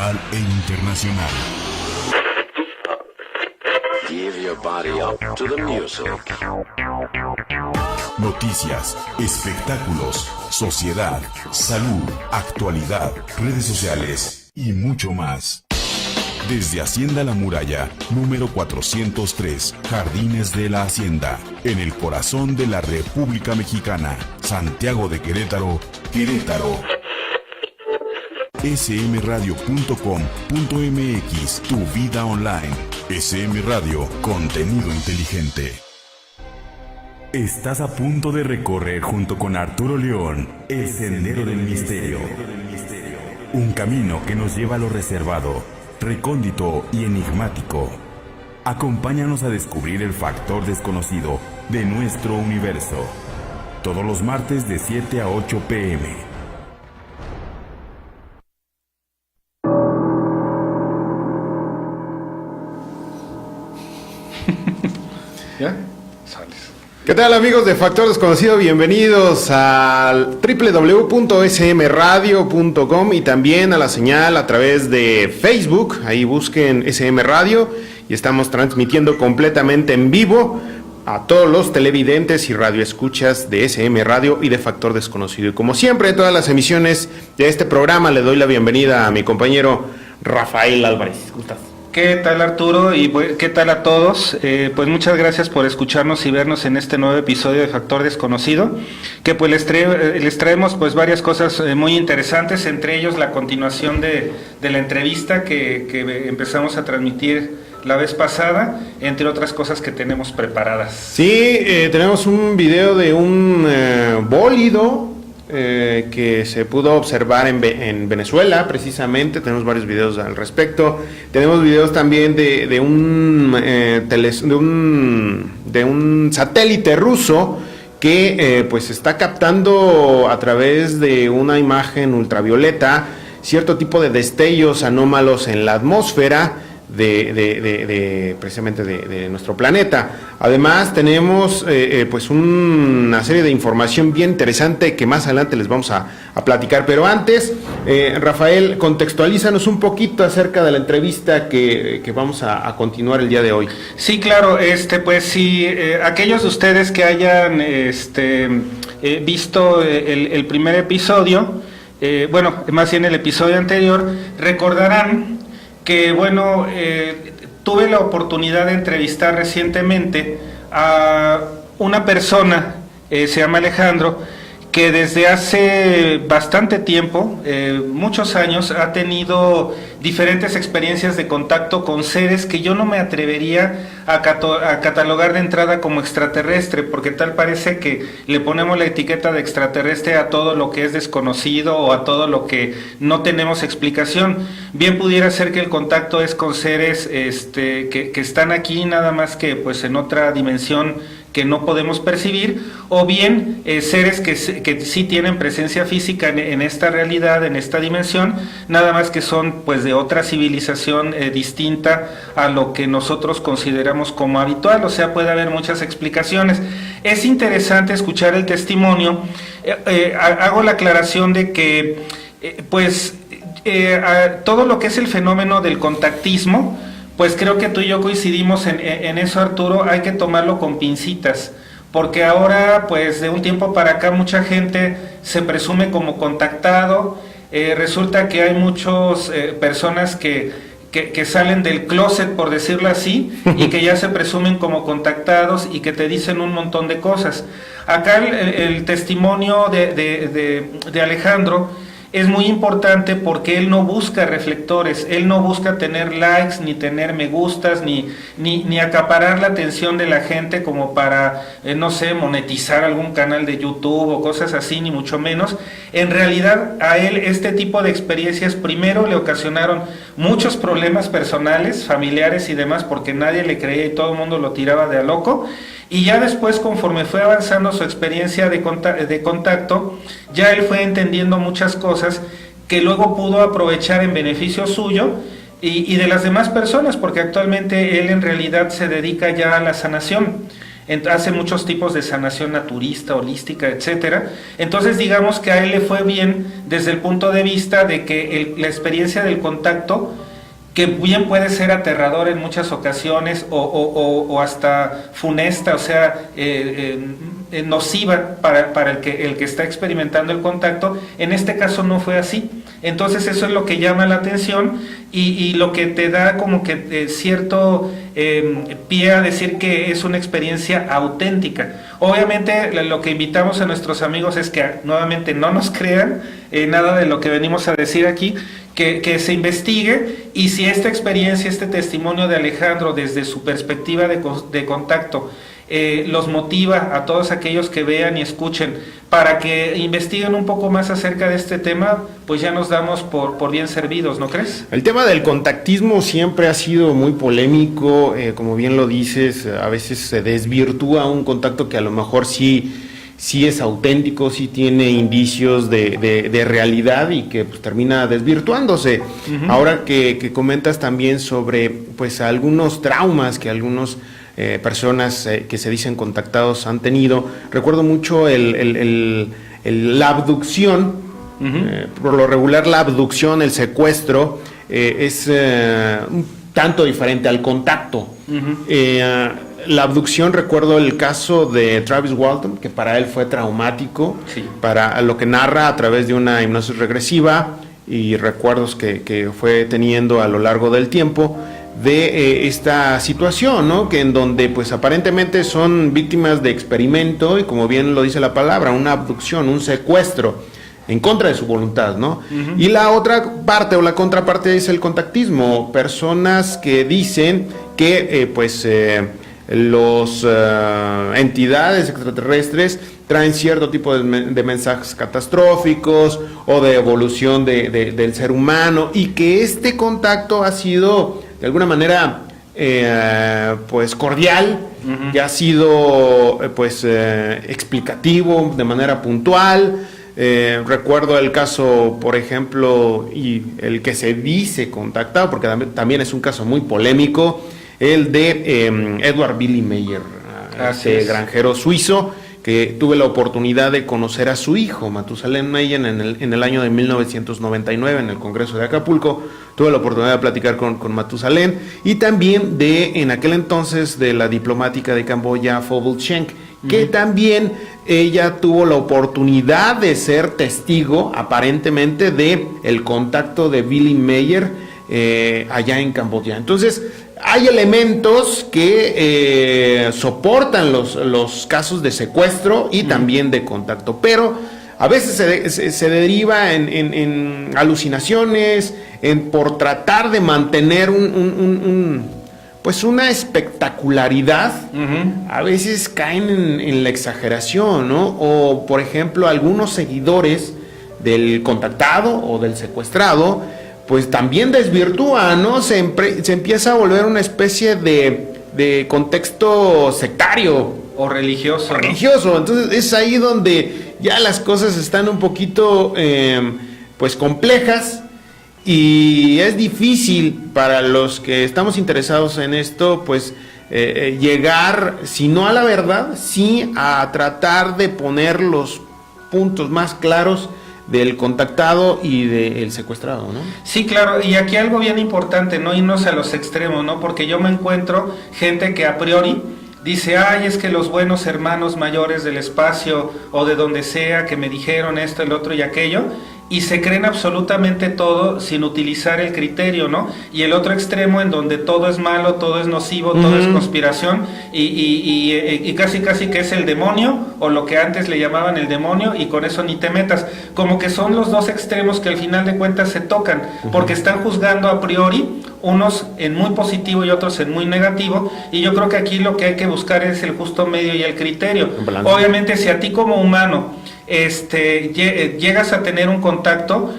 nacional e internacional. Give your body up to the music. Noticias, espectáculos, sociedad, salud, actualidad, redes sociales y mucho más. Desde Hacienda La Muralla, número 403, Jardines de la Hacienda, en el corazón de la República Mexicana, Santiago de Querétaro, Querétaro. smradio.com.mx, tu vida online. SM Radio, contenido inteligente. Estás a punto de recorrer junto con Arturo León el Sendero del Misterio. Un camino que nos lleva a lo reservado, recóndito y enigmático. Acompáñanos a descubrir el factor desconocido de nuestro universo. Todos los martes de 7 a 8 p.m. ¿Ya? Sales. ¿Qué tal, amigos de Factor Desconocido? Bienvenidos al www.smradio.com y también a la señal a través de Facebook. Ahí busquen SM Radio y estamos transmitiendo completamente en vivo a todos los televidentes y radioescuchas de SM Radio y de Factor Desconocido. Y como siempre, en todas las emisiones de este programa le doy la bienvenida a mi compañero Rafael Álvarez. ¿Cómo estás? ¿Qué tal, Arturo? Y qué tal a todos. Pues muchas gracias por escucharnos y vernos en este nuevo episodio de Factor Desconocido, que pues les traemos pues varias cosas muy interesantes, entre ellos la continuación de la entrevista que empezamos a transmitir la vez pasada, entre otras cosas que tenemos preparadas. Sí, tenemos un video de un bólido que se pudo observar en Venezuela, precisamente. Tenemos varios videos al respecto. Tenemos videos también de un satélite ruso que pues está captando a través de una imagen ultravioleta cierto tipo de destellos anómalos en la atmósfera precisamente de nuestro planeta. Además tenemos pues una serie de información bien interesante que más adelante les vamos a platicar, pero antes Rafael, contextualízanos un poquito acerca de la entrevista que vamos a continuar el día de hoy. Sí, claro, pues si aquellos de ustedes que hayan visto el primer episodio, más bien el episodio anterior, recordarán que tuve la oportunidad de entrevistar recientemente a una persona, se llama Alejandro, que desde hace bastante tiempo, muchos años, ha tenido diferentes experiencias de contacto con seres que yo no me atrevería a catalogar de entrada como extraterrestre, porque tal parece que le ponemos la etiqueta de extraterrestre a todo lo que es desconocido o a todo lo que no tenemos explicación. Bien pudiera ser que el contacto es con seres que están aquí, nada más que pues en otra dimensión que no podemos percibir, o bien seres que sí tienen presencia física en esta realidad, en esta dimensión, nada más que son pues de otra civilización distinta a lo que nosotros consideramos como habitual. O sea, puede haber muchas explicaciones. Es interesante escuchar el testimonio. Hago la aclaración de que todo lo que es el fenómeno del contactismo, pues creo que tú y yo coincidimos en eso, Arturo. Hay que tomarlo con pincitas, porque ahora, pues de un tiempo para acá, mucha gente se presume como contactado. Resulta que hay muchas personas que salen del closet, por decirlo así, y que ya se presumen como contactados y que te dicen un montón de cosas. Acá el testimonio de Alejandro es muy importante porque él no busca reflectores, él no busca tener likes, ni tener me gustas, ni acaparar la atención de la gente como para, monetizar algún canal de YouTube o cosas así, ni mucho menos. En realidad, a él este tipo de experiencias primero le ocasionaron muchos problemas personales, familiares y demás, porque nadie le creía y todo el mundo lo tiraba de a loco. Y ya después, conforme fue avanzando su experiencia de contacto, ya él fue entendiendo muchas cosas que luego pudo aprovechar en beneficio suyo y de las demás personas, porque actualmente él en realidad se dedica ya a la sanación. hace muchos tipos de sanación naturista, holística, etcétera. Entonces digamos que a él le fue bien desde el punto de vista de que la experiencia del contacto, que bien puede ser aterrador en muchas ocasiones o hasta funesta, o sea, nociva para el que está experimentando el contacto, en este caso no fue así. Entonces eso es lo que llama la atención y lo que te da como que cierto pie a decir que es una experiencia auténtica. Obviamente lo que invitamos a nuestros amigos es que nuevamente no nos crean nada de lo que venimos a decir aquí, que se investigue, y si esta experiencia, este testimonio de Alejandro desde su perspectiva de contacto los motiva a todos aquellos que vean y escuchen para que investiguen un poco más acerca de este tema, pues ya nos damos por bien servidos, ¿no crees? El tema del contactismo siempre ha sido muy polémico, como bien lo dices, a veces se desvirtúa un contacto que a lo mejor sí es auténtico, sí tiene indicios de realidad y que pues termina desvirtuándose. Uh-huh. Ahora que comentas también sobre pues algunos traumas que algunos personas que se dicen contactados han tenido, recuerdo mucho la abducción. Uh-huh. Por lo regular la abducción, el secuestro es un tanto diferente al contacto. Uh-huh. La abducción, recuerdo el caso de Travis Walton, que para él fue traumático, sí, para lo que narra a través de una hipnosis regresiva y recuerdos que fue teniendo a lo largo del tiempo de esta situación, ¿no? Que en donde pues aparentemente son víctimas de experimento y, como bien lo dice la palabra, una abducción, un secuestro en contra de su voluntad, ¿no? Uh-huh. Y la otra parte o la contraparte es el contactismo, personas que dicen que los entidades extraterrestres traen cierto tipo de mensajes catastróficos o de evolución del ser humano, y que este contacto ha sido de alguna manera pues cordial, uh-huh, y ha sido explicativo de manera puntual. Recuerdo el caso, por ejemplo, y el que se dice contactado, porque también es un caso muy polémico, el de Edward Billy Mayer, este granjero suizo, que tuve la oportunidad de conocer a su hijo, Matusalén Mayer, en el año de 1999, en el Congreso de Acapulco. Tuve la oportunidad de platicar con Matusalén, y también en aquel entonces de la diplomática de Camboya, Phobal Cheng, que también ella tuvo la oportunidad de ser testigo, aparentemente, de el contacto de Billy Mayer allá en Camboya. Entonces, hay elementos que soportan los casos de secuestro y también de contacto, pero a veces se deriva en alucinaciones, por tratar de mantener una espectacularidad. Uh-huh. A veces caen en la exageración, ¿no? O, por ejemplo, algunos seguidores del contactado o del secuestrado pues también desvirtúa, ¿no? Se empieza a volver una especie de contexto sectario o religioso, ¿no? Entonces es ahí donde ya las cosas están un poquito pues complejas, y es difícil para los que estamos interesados en esto pues llegar, si no a la verdad, sí a tratar de poner los puntos más claros del contactado y del secuestrado, ¿no? Sí, claro, y aquí algo bien importante, no irnos a los extremos, ¿no? Porque yo me encuentro gente que a priori dice, ay, es que los buenos hermanos mayores del espacio o de donde sea que me dijeron esto, el otro y aquello, y se creen absolutamente todo sin utilizar el criterio, ¿no? Y el otro extremo en donde todo es malo, todo es nocivo, uh-huh, todo es conspiración y casi que es el demonio, o lo que antes le llamaban el demonio, y con eso ni te metas. Como que son los dos extremos que al final de cuentas se tocan, uh-huh, porque están juzgando a priori, unos en muy positivo y otros en muy negativo, y yo creo que aquí lo que hay que buscar es el justo medio y el criterio. Obviamente, si a ti como humano llegas a tener un contacto,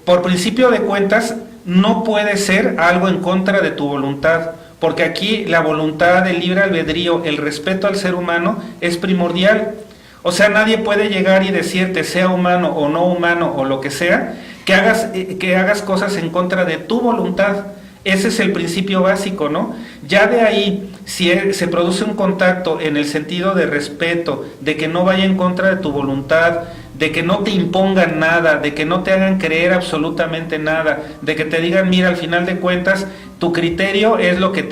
por principio de cuentas no puede ser algo en contra de tu voluntad, porque aquí la voluntad, el libre albedrío, el respeto al ser humano es primordial. O sea, nadie puede llegar y decirte, sea humano o no humano o lo que sea, que hagas cosas en contra de tu voluntad. Ese es el principio básico, ¿no? Ya de ahí, si se produce un contacto en el sentido de respeto, de que no vaya en contra de tu voluntad, de que no te impongan nada, de que no te hagan creer absolutamente nada, de que te digan, mira, al final de cuentas, tu criterio es lo que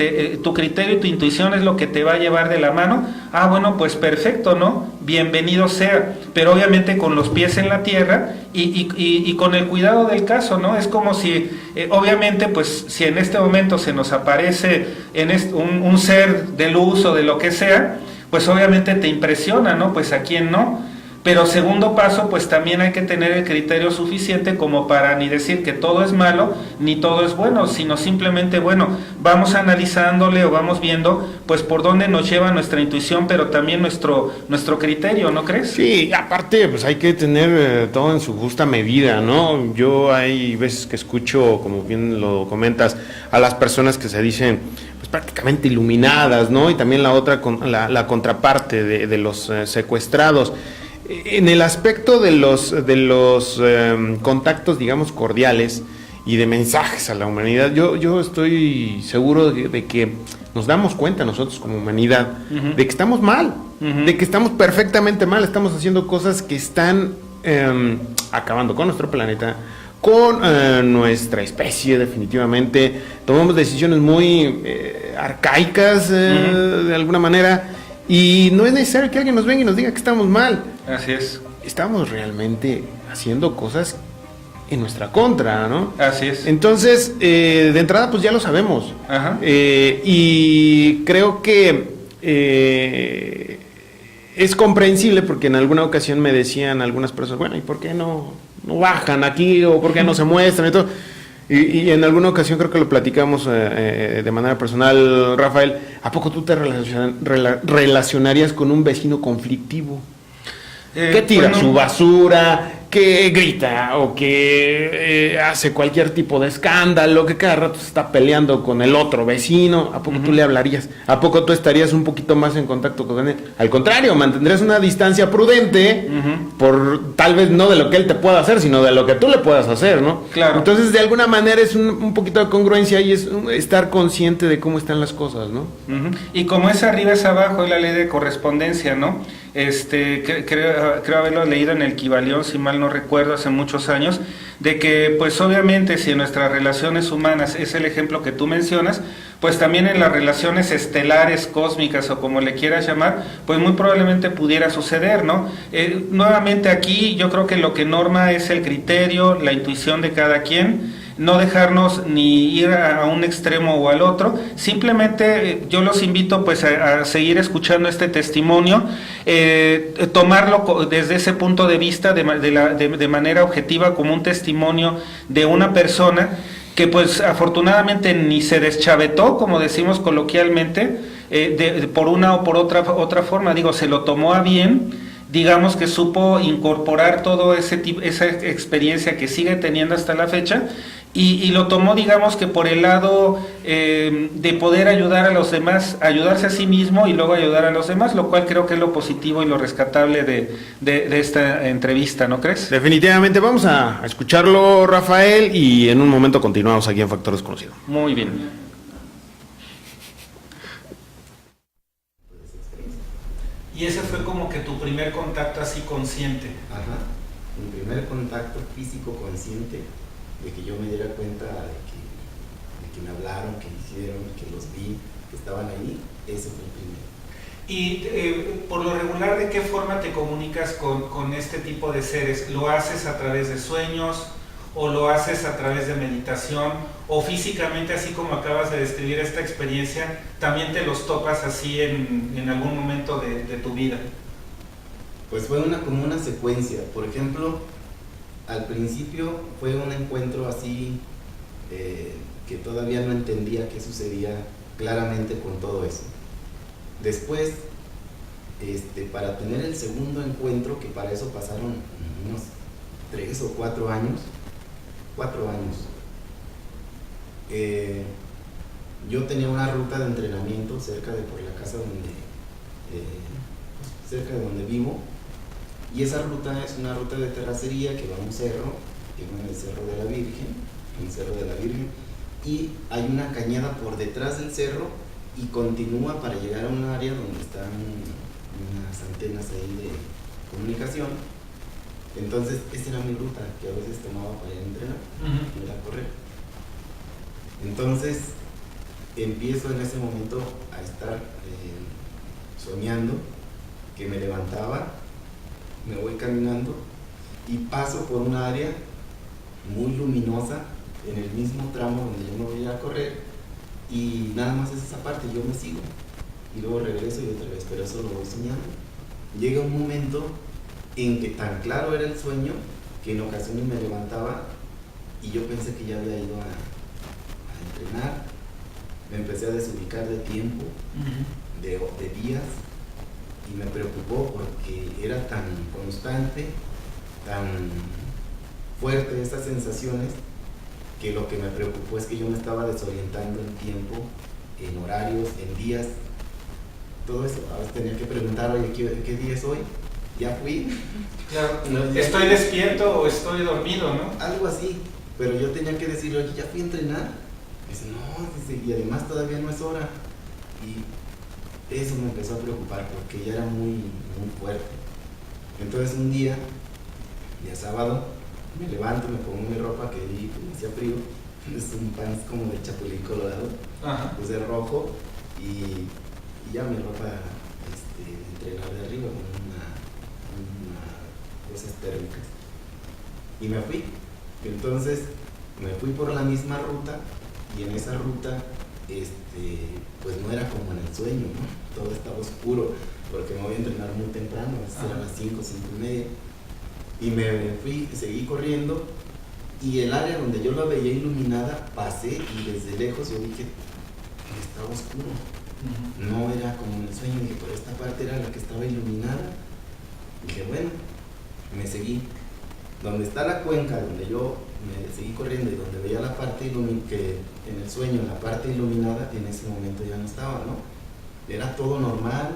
tu criterio y tu intuición es lo que te va a llevar de la mano. Ah, bueno, pues perfecto, ¿no? Bienvenido sea, pero obviamente con los pies en la tierra y con el cuidado del caso, ¿no? Es como si, obviamente, pues, si en este momento se nos aparece un ser de luz o de lo que sea, pues obviamente te impresiona, ¿no? Pues a quién no. Pero segundo paso, pues también hay que tener el criterio suficiente como para ni decir que todo es malo, ni todo es bueno, sino simplemente, bueno, vamos analizándole o vamos viendo, pues por dónde nos lleva nuestra intuición, pero también nuestro criterio, ¿no crees? Sí, aparte, pues hay que tener todo en su justa medida, ¿no? Yo hay veces que escucho, como bien lo comentas, a las personas que se dicen pues prácticamente iluminadas, ¿no? Y también la otra, la contraparte de los secuestrados. En el aspecto de los contactos, digamos, cordiales y de mensajes a la humanidad, yo estoy seguro de que nos damos cuenta nosotros como humanidad de que estamos mal, de que estamos perfectamente mal, estamos haciendo cosas que están acabando con nuestro planeta, con nuestra especie definitivamente. Tomamos decisiones muy arcaicas de alguna manera. Y no es necesario que alguien nos venga y nos diga que estamos mal. Así es. Estamos realmente haciendo cosas en nuestra contra, ¿no? Así es. Entonces, de entrada, pues ya lo sabemos. Ajá. Y creo que es comprensible porque en alguna ocasión me decían algunas personas, bueno, ¿y por qué no bajan aquí? ¿O por qué no se muestran? Y todo. Y en alguna ocasión creo que lo platicamos de manera personal, Rafael, ¿a poco tú te relacionarías con un vecino conflictivo? Que tira bueno, su basura, que grita o que hace cualquier tipo de escándalo, que cada rato se está peleando con el otro vecino? ¿A poco tú le hablarías? ¿A poco tú estarías un poquito más en contacto con él? Al contrario, mantendrías una distancia prudente por tal vez no de lo que él te pueda hacer, sino de lo que tú le puedas hacer, ¿no? Claro. Entonces, de alguna manera es un poquito de congruencia y es estar consciente de cómo están las cosas, ¿no? Y como es arriba es abajo, es la ley de correspondencia, ¿no? Creo haberlo leído en el Kybalión, si mal no recuerdo, hace muchos años, de que pues obviamente si en nuestras relaciones humanas es el ejemplo que tú mencionas, pues también en las relaciones estelares, cósmicas o como le quieras llamar, pues muy probablemente pudiera suceder, ¿no? Nuevamente aquí yo creo que lo que norma es el criterio, la intuición de cada quien, no dejarnos ni ir a un extremo o al otro. Simplemente yo los invito pues a seguir escuchando este testimonio, tomarlo desde ese punto de vista de manera objetiva como un testimonio de una persona que pues afortunadamente ni se deschavetó, como decimos coloquialmente, por una o por otra forma, digo, se lo tomó a bien, digamos que supo incorporar todo esa experiencia que sigue teniendo hasta la fecha, y lo tomó, digamos que por el lado de poder ayudar a los demás, ayudarse a sí mismo y luego ayudar a los demás, lo cual creo que es lo positivo y lo rescatable de esta entrevista, ¿no crees? Definitivamente, vamos a escucharlo, Rafael, y en un momento continuamos aquí en Factor Desconocido. Muy bien. Y ese fue como que tu primer contacto así consciente. Ajá, mi primer contacto físico consciente, de que yo me diera cuenta de que me hablaron, que hicieron, que los vi, que estaban ahí, ese fue el primero. Y por lo regular, ¿de qué forma te comunicas con este tipo de seres? ¿Lo haces a través de sueños o lo haces a través de meditación o físicamente, así como acabas de describir esta experiencia, también te los topas así en algún momento de tu vida? Pues fue como una secuencia. Por ejemplo, al principio fue un encuentro así que todavía no entendía qué sucedía claramente con todo eso. Después, para tener el segundo encuentro, que para eso pasaron unos 3 o 4 años, yo tenía una ruta de entrenamiento cerca de por la casa cerca de donde vivo. Y esa ruta es una ruta de terracería que va a un cerro, que va en el Cerro de la Virgen, y hay una cañada por detrás del cerro y continúa para llegar a un área donde están unas antenas ahí de comunicación. Entonces esa era mi ruta que a veces tomaba para ir a entrenar, ir a correr. Entonces empiezo en ese momento a estar soñando que me levantaba, me voy caminando y paso por un área muy luminosa en el mismo tramo donde yo me voy a correr, y nada más es esa parte, yo me sigo y luego regreso y otra vez, pero eso lo voy soñando. Llega un momento en que tan claro era el sueño que en ocasiones me levantaba y yo pensé que ya había ido a entrenar. Me empecé a desubicar de tiempo, de días, y me preocupó porque era tan constante, tan fuerte esas sensaciones, que lo que me preocupó es que yo me estaba desorientando en tiempo, en horarios, en días, todo eso. A veces tenía que preguntar, oye, ¿qué día es hoy? ¿Ya fui? Claro, No, ¿estoy despierto o estoy dormido, no? Algo así, pero yo tenía que decirle, oye, ¿ya fui a entrenar? Y dice, no, dice, y además todavía no es hora. Y eso me empezó a preocupar porque ya era muy, muy fuerte. Entonces un día sábado, me levanto, me pongo mi ropa que me hacía frío, es un pants como de Chapulín Colorado, puse rojo y ya mi ropa de entrenar de arriba con una cosas térmicas. Y me fui. Entonces me fui por la misma ruta, y en esa ruta pues no era como en el sueño, ¿no? Todo estaba oscuro porque me voy a entrenar muy temprano, eran las 5, 5:30. Y me fui, seguí corriendo, y el área donde yo la veía iluminada, pasé y desde lejos yo dije, estaba oscuro. No era como en el sueño, dije, por esta parte era la que estaba iluminada. Dije, bueno, me seguí. Donde está la cuenca, donde yo me seguí corriendo y donde veía la parte que en el sueño, la parte iluminada, en ese momento ya no estaba, ¿no? Era todo normal.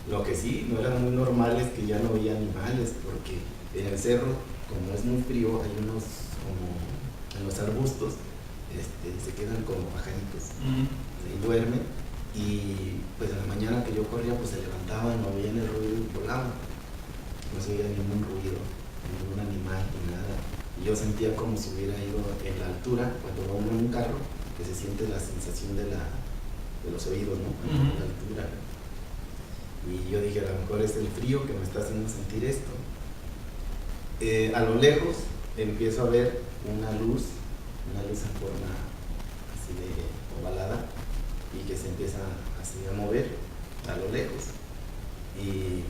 Lo que sí no era muy normal es que ya no veía animales, porque en el cerro, como es muy frío, hay unos, como en los arbustos, se quedan como pajaritos, ahí duermen, y pues en la mañana que yo corría, pues se levantaban, no oían el ruido y volaban, no se oía ningún ruido, ningún animal, ni nada, y yo sentía como si hubiera ido en la altura, cuando va uno en un carro, que se siente la sensación de los oídos, ¿no? En la altura, y yo dije, a lo mejor es el frío que me está haciendo sentir esto. A lo lejos empiezo a ver una luz en forma así de ovalada, y que se empieza así a mover a lo lejos, y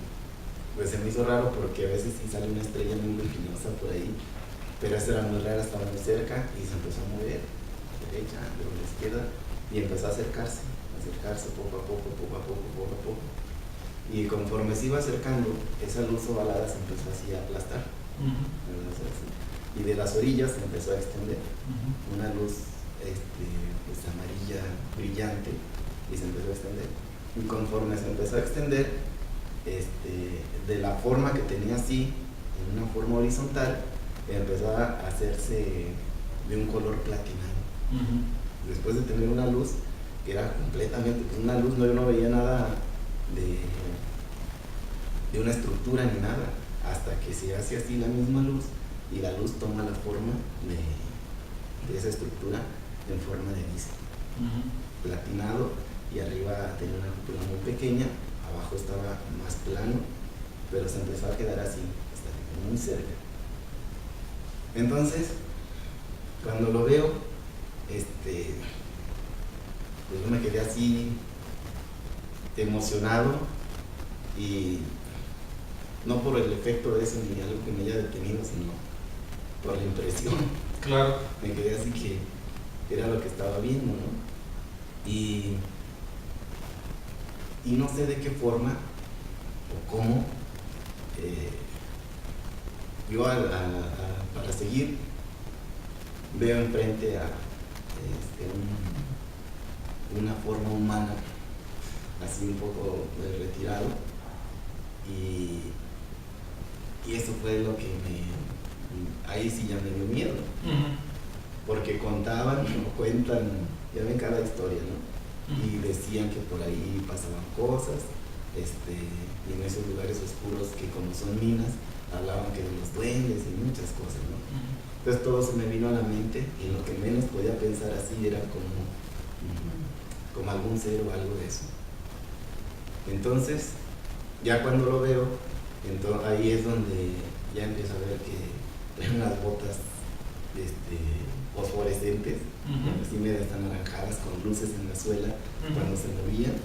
pues se me hizo raro porque a veces sí sale una estrella muy luminosa por ahí, pero esta era muy rara, estaba muy cerca y se empezó a mover a la derecha, luego a la izquierda, y empezó a acercarse poco a poco, y conforme se iba acercando, esa luz ovalada se empezó así a aplastar, y de las orillas se empezó a extender una luz pues amarilla brillante, y se empezó a extender, y conforme se empezó a extender, de la forma que tenía así, en una forma horizontal, empezó a hacerse de un color platinado. Después de tener una luz que era completamente, pues una luz, no, yo no veía nada de una estructura ni nada, hasta que se hace así la misma luz, y la luz toma la forma de esa estructura en forma de disco, platinado, y arriba tenía una cúpula muy pequeña, abajo estaba más plano, pero se empezó a quedar así, hasta muy cerca. Entonces, cuando lo veo, pues yo me quedé así emocionado, y no por el efecto de eso ni algo que me haya detenido, sino por la impresión. Claro. Me quedé así que era lo que estaba viendo, ¿no? Y no sé de qué forma o cómo, yo para seguir veo enfrente a una forma humana, así un poco retirado, y eso fue lo que ahí sí ya me dio miedo, porque contaban o cuentan, ya ven cada historia, ¿no? Y decían que por ahí pasaban cosas, y en esos lugares oscuros que como son minas, hablaban que de los duendes y muchas cosas, ¿no? Entonces todo se me vino a la mente y lo que menos podía pensar así era como algún ser o algo de eso. Entonces, ya cuando lo veo, ahí es donde ya empiezo a ver que traen unas botas fosforescentes, así medias anaranjadas con luces en la suela cuando se movían,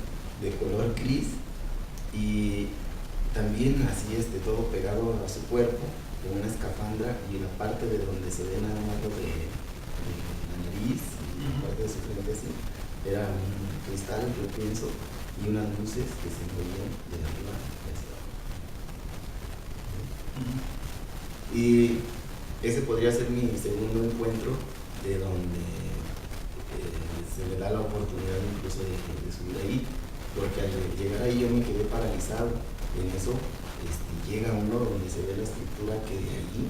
de color gris, y también así todo pegado a su cuerpo, con una escafandra, y la parte de donde se ve nada más lo de la nariz y la parte de su frente así, era un cristal, yo pienso, y unas luces que se movían de arriba hacia abajo. Y ese podría ser mi segundo encuentro, de donde se me da la oportunidad incluso de subir ahí, porque al llegar ahí yo me quedé paralizado. En eso llega uno donde se ve la estructura que de allí,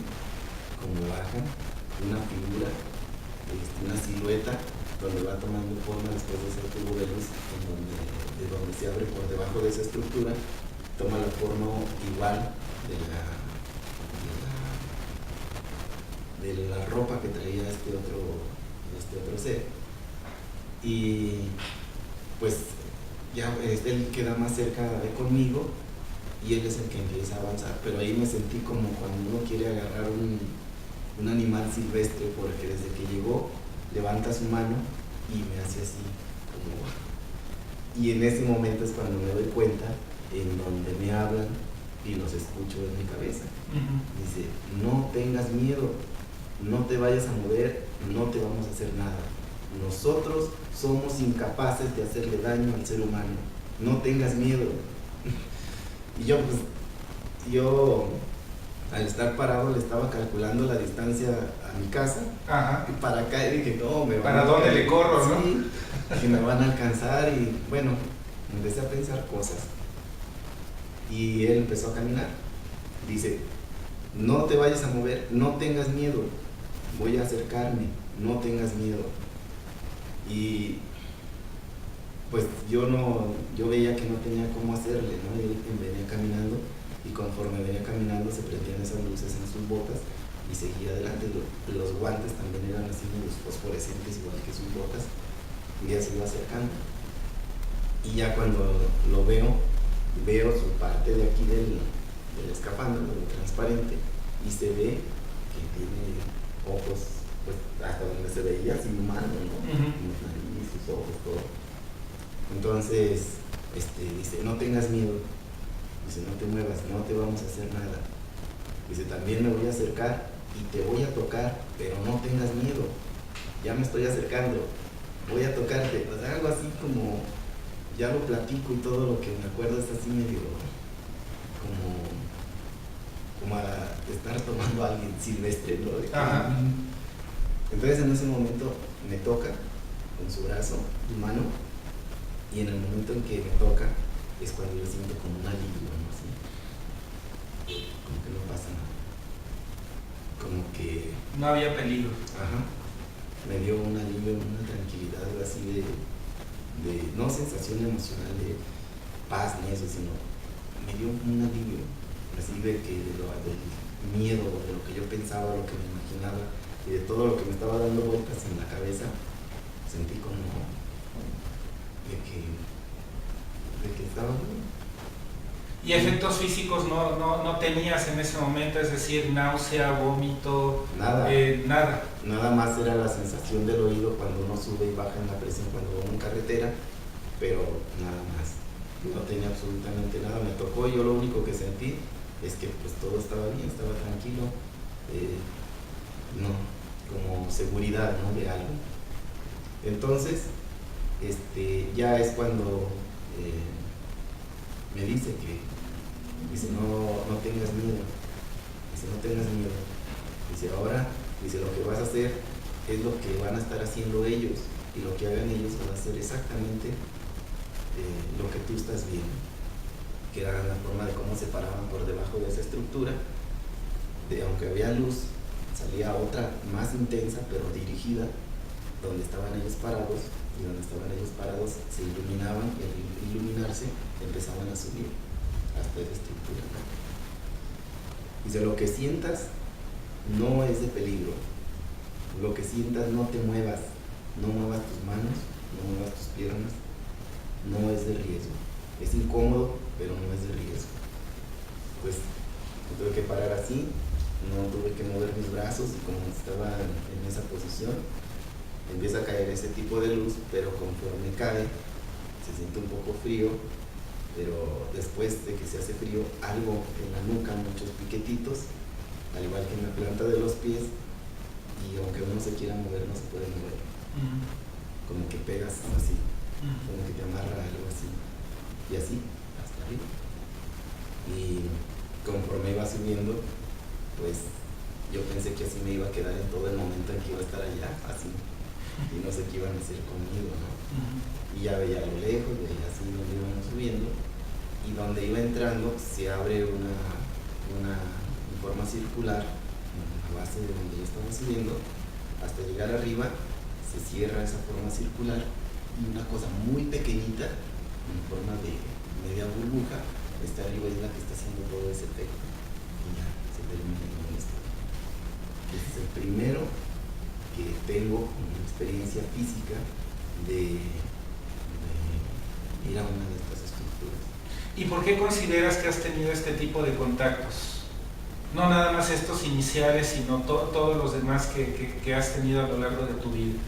como baja, una figura, una silueta, donde va tomando forma después de ese tubo de luz, de donde se abre por debajo de esa estructura, toma la forma igual de la ropa que traía este otro ser. Y pues ya él queda más cerca de conmigo y él es el que empieza a avanzar, pero ahí me sentí como cuando uno quiere agarrar un animal silvestre, porque desde que llegó levanta su mano y me hace así como, y en ese momento es cuando me doy cuenta en donde me hablan y los escucho en mi cabeza. Dice: no tengas miedo, no te vayas a mover, no te vamos a hacer nada, nosotros somos incapaces de hacerle daño al ser humano, no tengas miedo. Y yo al estar parado le estaba calculando la distancia a mi casa. Y para acá, y dije, no, me van ¿para dónde le corro, no? Sí, que me van a alcanzar, y bueno, empecé a pensar cosas. Y él empezó a caminar. Dice: no te vayas a mover, no tengas miedo, voy a acercarme, no tengas miedo. Y pues yo veía que no tenía cómo hacerle, ¿no? Él venía caminando, y conforme venía caminando se prendían esas luces en sus botas y seguía adelante. Los guantes también eran así, los fosforescentes, igual que sus botas, y ya se iba acercando. Y ya cuando lo veo su parte de aquí del escafandro, del transparente, y se ve que tiene ojos, pues hasta donde se veía así humano, ¿no? Sus nariz, sus ojos, todo. Entonces, dice: no tengas miedo, dice, no te muevas, no te vamos a hacer nada. Dice: también me voy a acercar y te voy a tocar, pero no tengas miedo, ya me estoy acercando, voy a tocarte. Pues algo así como, ya lo platico y todo lo que me acuerdo es así medio como a estar tomando a alguien silvestre, ¿no? Entonces en ese momento me toca con su brazo, mi mano, y en el momento en que me toca es cuando yo siento como un alivio, ¿no? Así, como que no pasa nada, como que no había peligro. Me dio un alivio, una tranquilidad así de no sensación emocional de paz ni eso, sino me dio un alivio así del miedo, de lo que yo pensaba, lo que me imaginaba, y de todo lo que me estaba dando vueltas en la cabeza. Sentí como de que estaba bien. ¿Y efectos físicos no tenías en ese momento? Es decir, náusea, vómito, nada. Nada. Nada más era la sensación del oído cuando uno sube y baja en la presión cuando va en carretera, pero nada más. No tenía absolutamente nada. Me tocó y yo lo único que sentí es que pues todo estaba bien, estaba tranquilo, como seguridad, ¿no? De algo. Entonces, ya es cuando me dice no tengas miedo, no tengas miedo. Dice: ahora, lo que vas a hacer es lo que van a estar haciendo ellos, y lo que hagan ellos va a ser exactamente lo que tú estás viendo, que era la forma de cómo se paraban por debajo de esa estructura, aunque había luz, salía otra más intensa pero dirigida, donde estaban ellos parados, y donde estaban ellos parados se iluminaban, y al iluminarse empezaban a subir hasta esa estructura. Dice, lo que sientas no es de peligro, lo que sientas no te muevas, no muevas tus manos, no muevas tus piernas, no es de riesgo, es incómodo pero no es de riesgo. Pues me tuve que parar así, no tuve que mover mis brazos, y como estaba en esa posición empieza a caer ese tipo de luz, pero conforme cae se siente un poco frío, pero después de que se hace frío, algo en la nuca, muchos piquetitos, al igual que en la planta de los pies, y aunque uno se quiera mover no se puede mover, como que pegas así, como que te amarra algo así, y así hasta arriba. Y conforme iba subiendo, pues yo pensé que así me iba a quedar en todo el momento en que iba a estar allá, así, y no sé qué iban a hacer conmigo, ¿no? Y ya veía a lo lejos, veía así donde íbamos subiendo, y donde iba entrando se abre una forma circular en la base de donde yo estaba subiendo, hasta llegar arriba se cierra esa forma circular, y una cosa muy pequeñita en forma de media burbuja está arriba, es la que está haciendo todo ese efecto, y ya se termina con esto. Este es el primero que tengo una experiencia física de ir a una de estas estructuras. ¿Y por qué consideras que has tenido este tipo de contactos? No nada más estos iniciales, sino todos los demás que has tenido a lo largo de tu vida.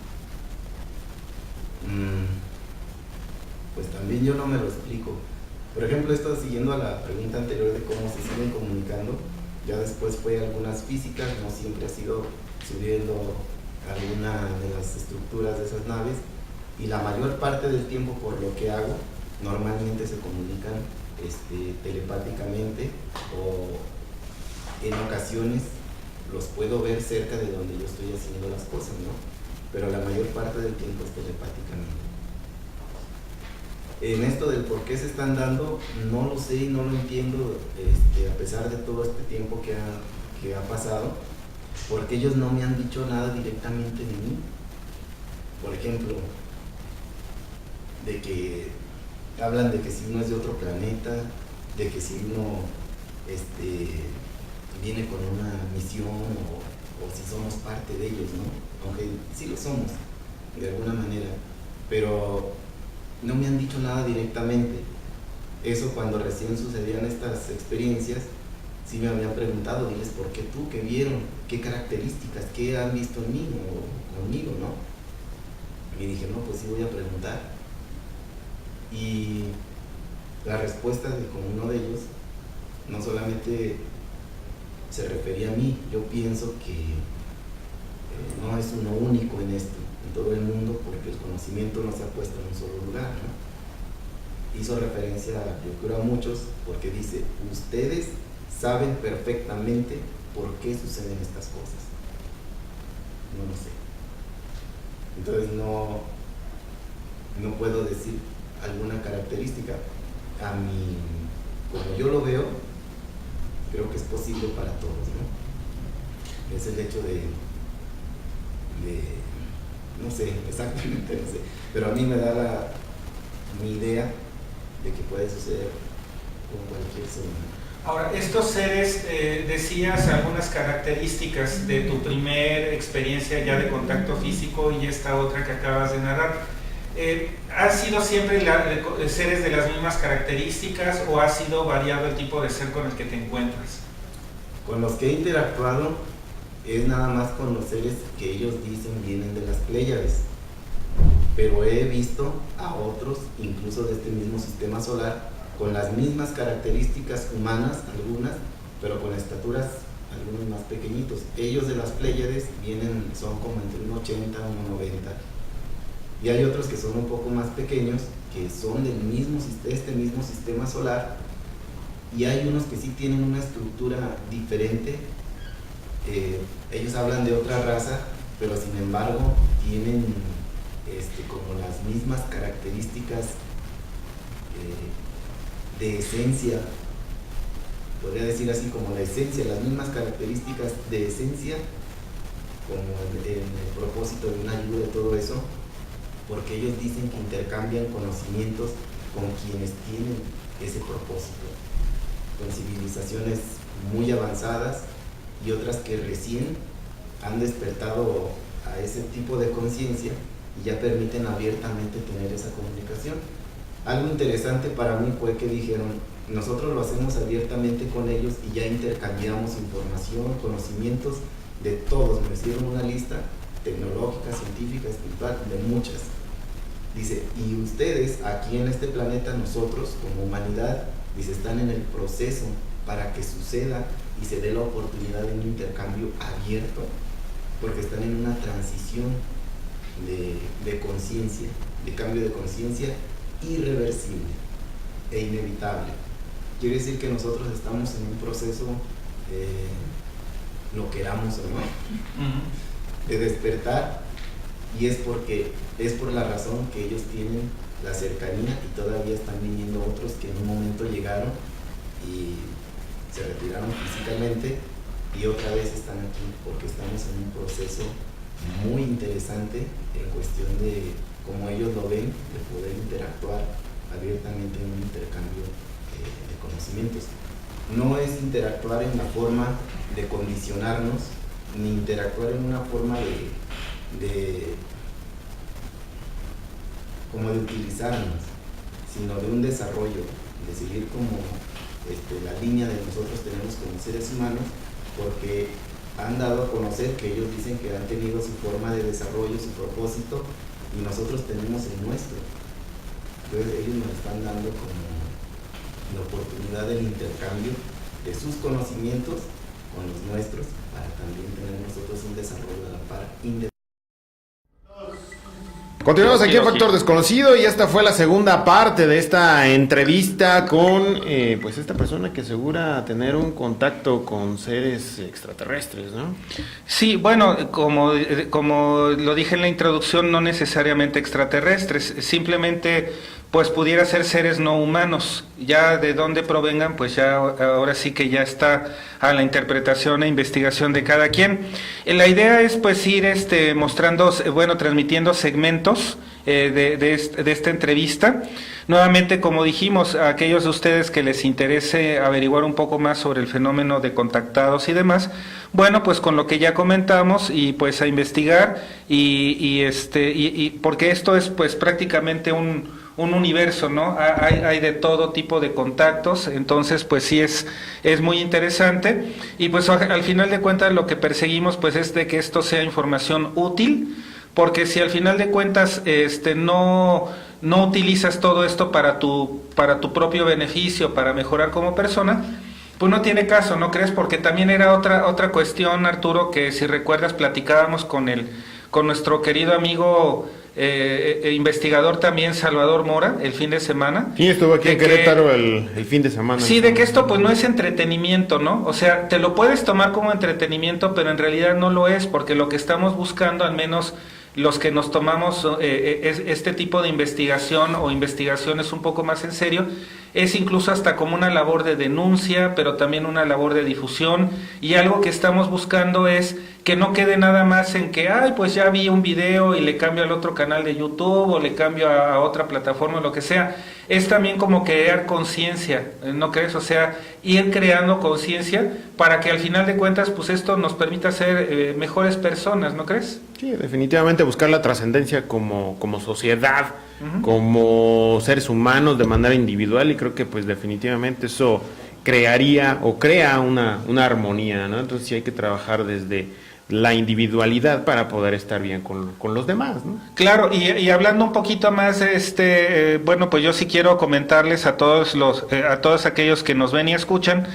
Pues también yo no me lo explico. Por ejemplo, esto siguiendo a la pregunta anterior de cómo se siguen comunicando, ya después fue algunas físicas, no siempre ha sido subiendo alguna de las estructuras de esas naves, y la mayor parte del tiempo, por lo que hago, normalmente se comunican telepáticamente, o en ocasiones los puedo ver cerca de donde yo estoy haciendo las cosas, ¿no? Pero la mayor parte del tiempo es telepáticamente. En esto del por qué se están dando, no lo sé y no lo entiendo, a pesar de todo este tiempo que ha pasado, porque ellos no me han dicho nada directamente de mí. Por ejemplo, de que hablan de que si uno es de otro planeta, de que si uno viene con una misión, o si somos parte de ellos, ¿no? Aunque sí lo somos, de alguna manera, pero no me han dicho nada directamente. Eso cuando recién sucedían estas experiencias, sí me habían preguntado, diles, ¿por qué tú? ¿Qué vieron? ¿Qué características? ¿Qué han visto en mí o conmigo, no? Y dije, no, pues sí voy a preguntar. Y la respuesta con uno de ellos no solamente se refería a mí, yo pienso que no es uno único en esto, en todo el mundo, porque el conocimiento no se ha puesto en un solo lugar, ¿no? Hizo referencia, yo creo, a muchos, porque dice, ustedes saben perfectamente por qué suceden estas cosas. No lo sé. Entonces no puedo decir alguna característica. A mí, como yo lo veo, creo que es posible para todos, ¿no? Es el hecho de no sé, exactamente no sé, pero a mí me da mi idea de que puede suceder con cualquier ser humano. Ahora, estos seres, decías algunas características de tu primer experiencia ya de contacto físico y esta otra que acabas de narrar. ¿Han sido siempre seres de las mismas características o ha sido variado el tipo de ser con el que te encuentras? Con los que he interactuado es nada más con los seres que ellos dicen vienen de las Pléyades, pero he visto a otros, incluso de este mismo sistema solar, con las mismas características humanas, algunas, pero con estaturas algunos más pequeñitos. Ellos de las Pléyades son como entre 1,80 y 1,90, y hay otros que son un poco más pequeños, que son del este mismo sistema solar, y hay unos que sí tienen una estructura diferente. Ellos hablan de otra raza, pero sin embargo tienen como las mismas características de esencia, podría decir así, como la esencia, las mismas características de esencia como en el propósito de una ayuda y todo eso, porque ellos dicen que intercambian conocimientos con quienes tienen ese propósito, con civilizaciones muy avanzadas y otras que recién han despertado a ese tipo de conciencia y ya permiten abiertamente tener esa comunicación. Algo interesante para mí fue que dijeron, nosotros lo hacemos abiertamente con ellos y ya intercambiamos información, conocimientos de todos. Me hicieron una lista tecnológica, científica, espiritual, de muchas. Dice, y ustedes aquí en este planeta, nosotros como humanidad, dice, están en el proceso para que suceda y se dé la oportunidad de un intercambio abierto, porque están en una transición de conciencia, de cambio de conciencia irreversible e inevitable. Quiere decir que nosotros estamos en un proceso, lo queramos o no, de despertar, y es por la razón que ellos tienen la cercanía y todavía están viniendo otros que en un momento llegaron y se retiraron físicamente y otra vez están aquí porque estamos en un proceso muy interesante en cuestión de cómo ellos lo ven, de poder interactuar abiertamente en un intercambio de conocimientos. No es interactuar en la forma de condicionarnos, ni interactuar en una forma como de utilizarnos, sino de un desarrollo, de seguir como la línea de nosotros tenemos como seres humanos, porque han dado a conocer que ellos dicen que han tenido su forma de desarrollo, su propósito, y nosotros tenemos el nuestro. Entonces ellos nos están dando como la oportunidad del intercambio de sus conocimientos con los nuestros, para también tener nosotros un desarrollo a la par independiente. Continuamos aquí en Factor Desconocido y esta fue la segunda parte de esta entrevista con pues esta persona que asegura tener un contacto con seres extraterrestres, ¿no? Sí, bueno, como lo dije en la introducción, no necesariamente extraterrestres, simplemente pues pudiera ser seres no humanos. Ya de dónde provengan, pues ya ahora sí que ya está a la interpretación e investigación de cada quien. La idea es pues ir mostrando, bueno, transmitiendo segmentos de esta entrevista. Nuevamente, como dijimos, a aquellos de ustedes que les interese averiguar un poco más sobre el fenómeno de contactados y demás, bueno, pues con lo que ya comentamos y pues a investigar y porque esto es pues prácticamente un universo, ¿no? Hay de todo tipo de contactos, entonces pues sí es muy interesante y pues al final de cuentas lo que perseguimos pues es de que esto sea información útil, porque si al final de cuentas no utilizas todo esto para tu propio beneficio, para mejorar como persona, pues no tiene caso, ¿no crees? Porque también era otra cuestión, Arturo, que si recuerdas platicábamos con nuestro querido amigo investigador también, Salvador Mora, el fin de semana. Sí, estuvo aquí en Querétaro el fin de semana. Sí, de que esto pues no es entretenimiento, ¿no? O sea, te lo puedes tomar como entretenimiento, pero en realidad no lo es, porque lo que estamos buscando, al menos los que nos tomamos este tipo de investigación o investigaciones un poco más en serio, es incluso hasta como una labor de denuncia, pero también una labor de difusión, y algo que estamos buscando es que no quede nada más en que, ay, pues ya vi un video y le cambio al otro canal de YouTube o le cambio a otra plataforma o lo que sea. Es también como crear conciencia, ¿no crees? O sea, ir creando conciencia para que al final de cuentas, pues esto nos permita ser mejores personas, ¿no crees? Sí, definitivamente buscar la trascendencia como sociedad, como seres humanos de manera individual, y creo que pues definitivamente eso crearía o crea una armonía, ¿no? Entonces sí hay que trabajar desde la individualidad para poder estar bien con los demás, ¿no? Claro, y hablando un poquito más, bueno, pues yo sí quiero comentarles a todos aquellos que nos ven y escuchan,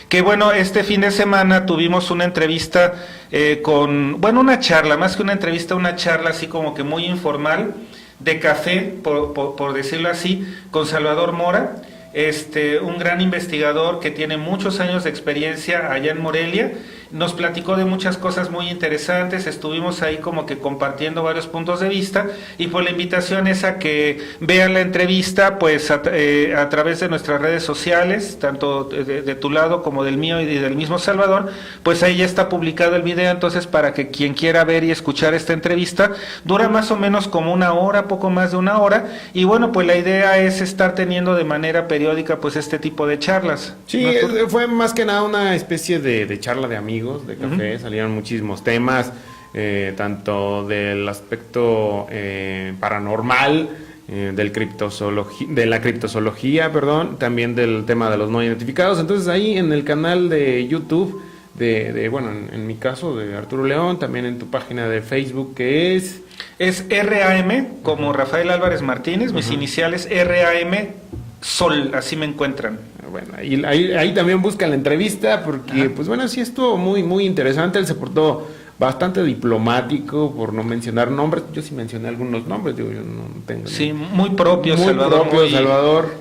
que bueno, este fin de semana tuvimos una entrevista una charla, más que una entrevista, una charla así como que muy informal, de café, por decirlo así, con Salvador Mora, un gran investigador que tiene muchos años de experiencia allá en Morelia, nos platicó de muchas cosas muy interesantes, estuvimos ahí como que compartiendo varios puntos de vista, y pues la invitación es a que vean la entrevista pues a través de nuestras redes sociales, tanto de tu lado como del mío y del mismo Salvador. Pues ahí ya está publicado el video, entonces para que quien quiera ver y escuchar esta entrevista, dura más o menos como una hora, poco más de una hora, y bueno, pues la idea es estar teniendo de manera periódica pues este tipo de charlas. Sí, ¿no? fue más que nada una especie de charla de amigos, de café, salieron muchísimos temas, tanto del aspecto paranormal, de la criptozoología, también del tema de los no identificados. Entonces ahí en el canal de YouTube bueno, en mi caso de Arturo León, también en tu página de Facebook, que es RAM, como Rafael Álvarez Martínez, mis iniciales RAM Sol, así me encuentran. Bueno, ahí también buscan la entrevista, porque pues bueno, sí estuvo muy, muy interesante. Él se portó bastante diplomático, por no mencionar nombres. Yo sí mencioné algunos nombres, digo, yo no tengo. Sí, muy propio, muy Salvador. Propio, Salvador.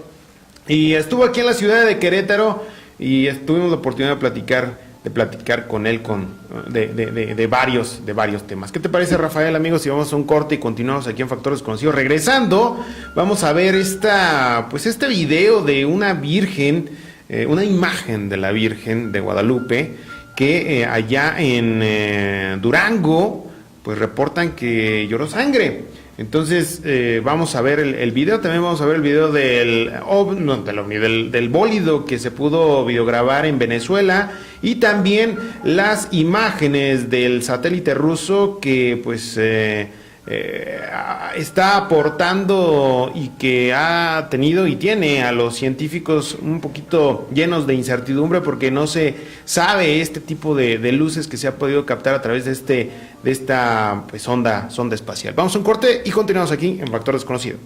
Y estuvo aquí en la ciudad de Querétaro y tuvimos la oportunidad de platicar con él de varios temas. ¿Qué te parece, Rafael, amigos? Si vamos a un corte y continuamos aquí en Factor Desconocido. Regresando, vamos a ver este video de una virgen, una imagen de la Virgen de Guadalupe, que allá en Durango, pues reportan que lloró sangre. Entonces vamos a ver el video, también vamos a ver el video del bólido que se pudo videograbar en Venezuela, y también las imágenes del satélite ruso que pues está aportando y que ha tenido y tiene a los científicos un poquito llenos de incertidumbre, porque no se sabe este tipo de luces que se ha podido captar a través de esta pues, sonda espacial. Vamos a un corte y continuamos aquí en Factor Desconocido.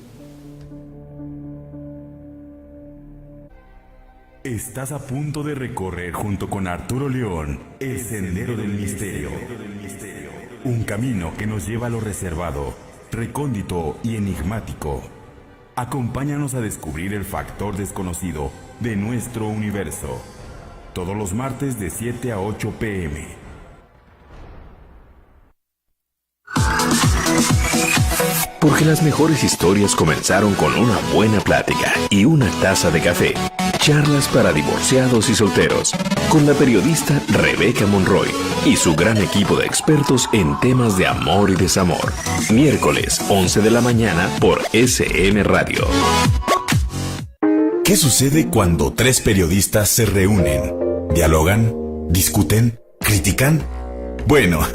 Estás a punto de recorrer junto con Arturo León el Sendero del Misterio. Un camino que nos lleva a lo reservado, recóndito y enigmático. Acompáñanos a descubrir el factor desconocido de nuestro universo. Todos los martes de 7 a 8 p.m. Porque las mejores historias comenzaron con una buena plática y una taza de café. Charlas para divorciados y solteros, con la periodista Rebeca Monroy y su gran equipo de expertos en temas de amor y desamor. Miércoles, 11 de la mañana por SM Radio. ¿Qué sucede cuando 3 periodistas se reúnen? ¿Dialogan? ¿Discuten? ¿Critican? Bueno,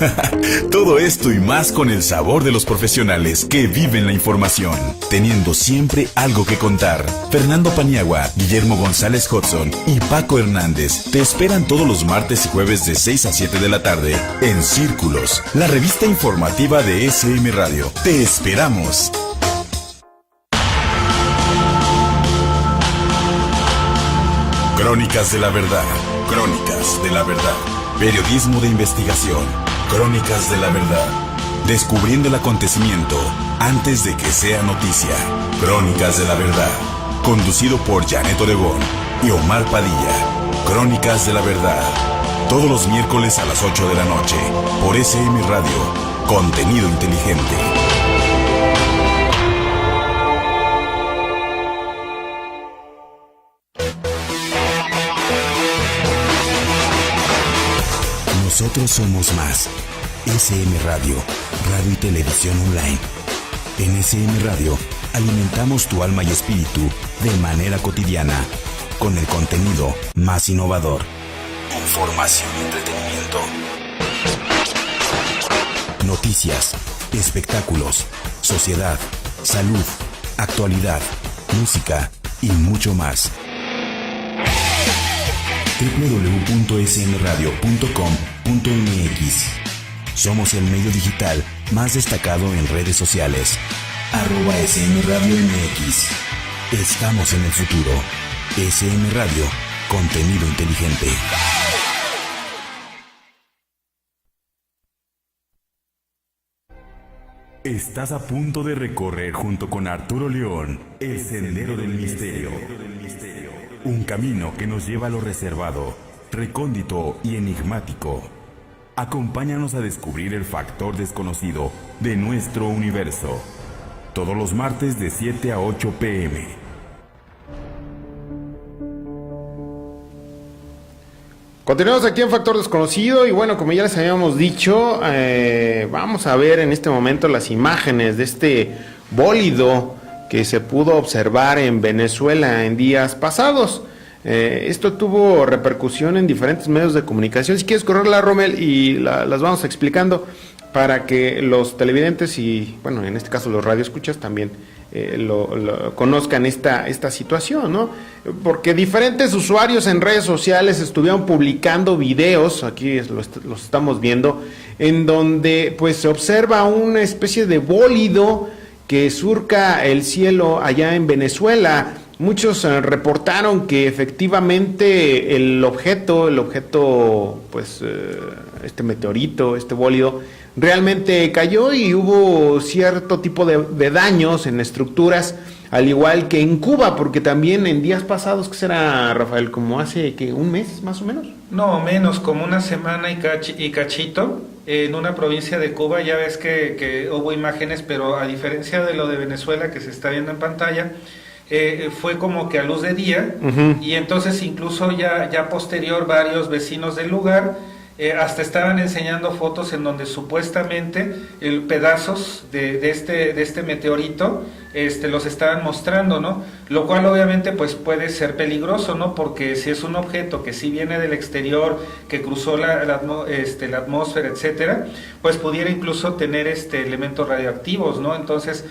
todo esto y más con el sabor de los profesionales que viven la información, teniendo siempre algo que contar. Fernando Paniagua, Guillermo González Hudson y Paco Hernández te esperan todos los martes y jueves de 6 a 7 de la tarde en Círculos, la revista informativa de SM Radio. ¡Te esperamos! Crónicas de la verdad. Crónicas de la verdad. Periodismo de investigación. Crónicas de la verdad. Descubriendo el acontecimiento antes de que sea noticia. Crónicas de la verdad. Conducido por Janet Oregón y Omar Padilla. Crónicas de la verdad. Todos los miércoles a las 8 de la noche. Por SM Radio. Contenido inteligente. Nosotros somos más. SM Radio, radio y televisión online. En SM Radio alimentamos tu alma y espíritu de manera cotidiana con el contenido más innovador. Información y entretenimiento. Noticias, espectáculos, sociedad, salud, actualidad, música y mucho más. www.smradio.com.mx. Somos el medio digital más destacado en redes sociales. @SMRadioMX. Estamos en el futuro. SM Radio, contenido inteligente. Estás a punto de recorrer junto con Arturo León el Sendero del Misterio. Un camino que nos lleva a lo reservado, recóndito y enigmático. Acompáñanos a descubrir el factor desconocido de nuestro universo. Todos los martes de 7 a 8 p.m. Continuamos aquí en Factor Desconocido y bueno, como ya les habíamos dicho, vamos a ver en este momento las imágenes de este bólido que se pudo observar en Venezuela en días pasados. Esto tuvo repercusión en diferentes medios de comunicación. Si quieres correrla, Rommel, y las vamos explicando para que los televidentes y, bueno, en este caso los radioescuchas también lo conozcan esta situación, ¿no? Porque diferentes usuarios en redes sociales estuvieron publicando videos, aquí los estamos viendo, en donde pues se observa una especie de bólido que surca el cielo allá en Venezuela. Muchos reportaron que efectivamente el objeto, pues este meteorito, este bólido, realmente cayó y hubo cierto tipo de daños en estructuras, al igual que en Cuba, porque también en días pasados, ¿qué será, Rafael? ¿Como hace que un mes más o menos? No, menos, como una semana y cachito, en una provincia de Cuba. Ya ves que hubo imágenes, pero a diferencia de lo de Venezuela que se está viendo en pantalla, fue como que a luz de día, y entonces incluso ya posterior varios vecinos del lugar hasta estaban enseñando fotos en donde supuestamente pedazos de este meteorito los estaban mostrando, ¿no? Lo cual obviamente pues puede ser peligroso, ¿no? Porque si es un objeto que sí viene del exterior, que cruzó la atmósfera, etcétera, pues pudiera incluso tener elementos radioactivos, ¿no? Entonces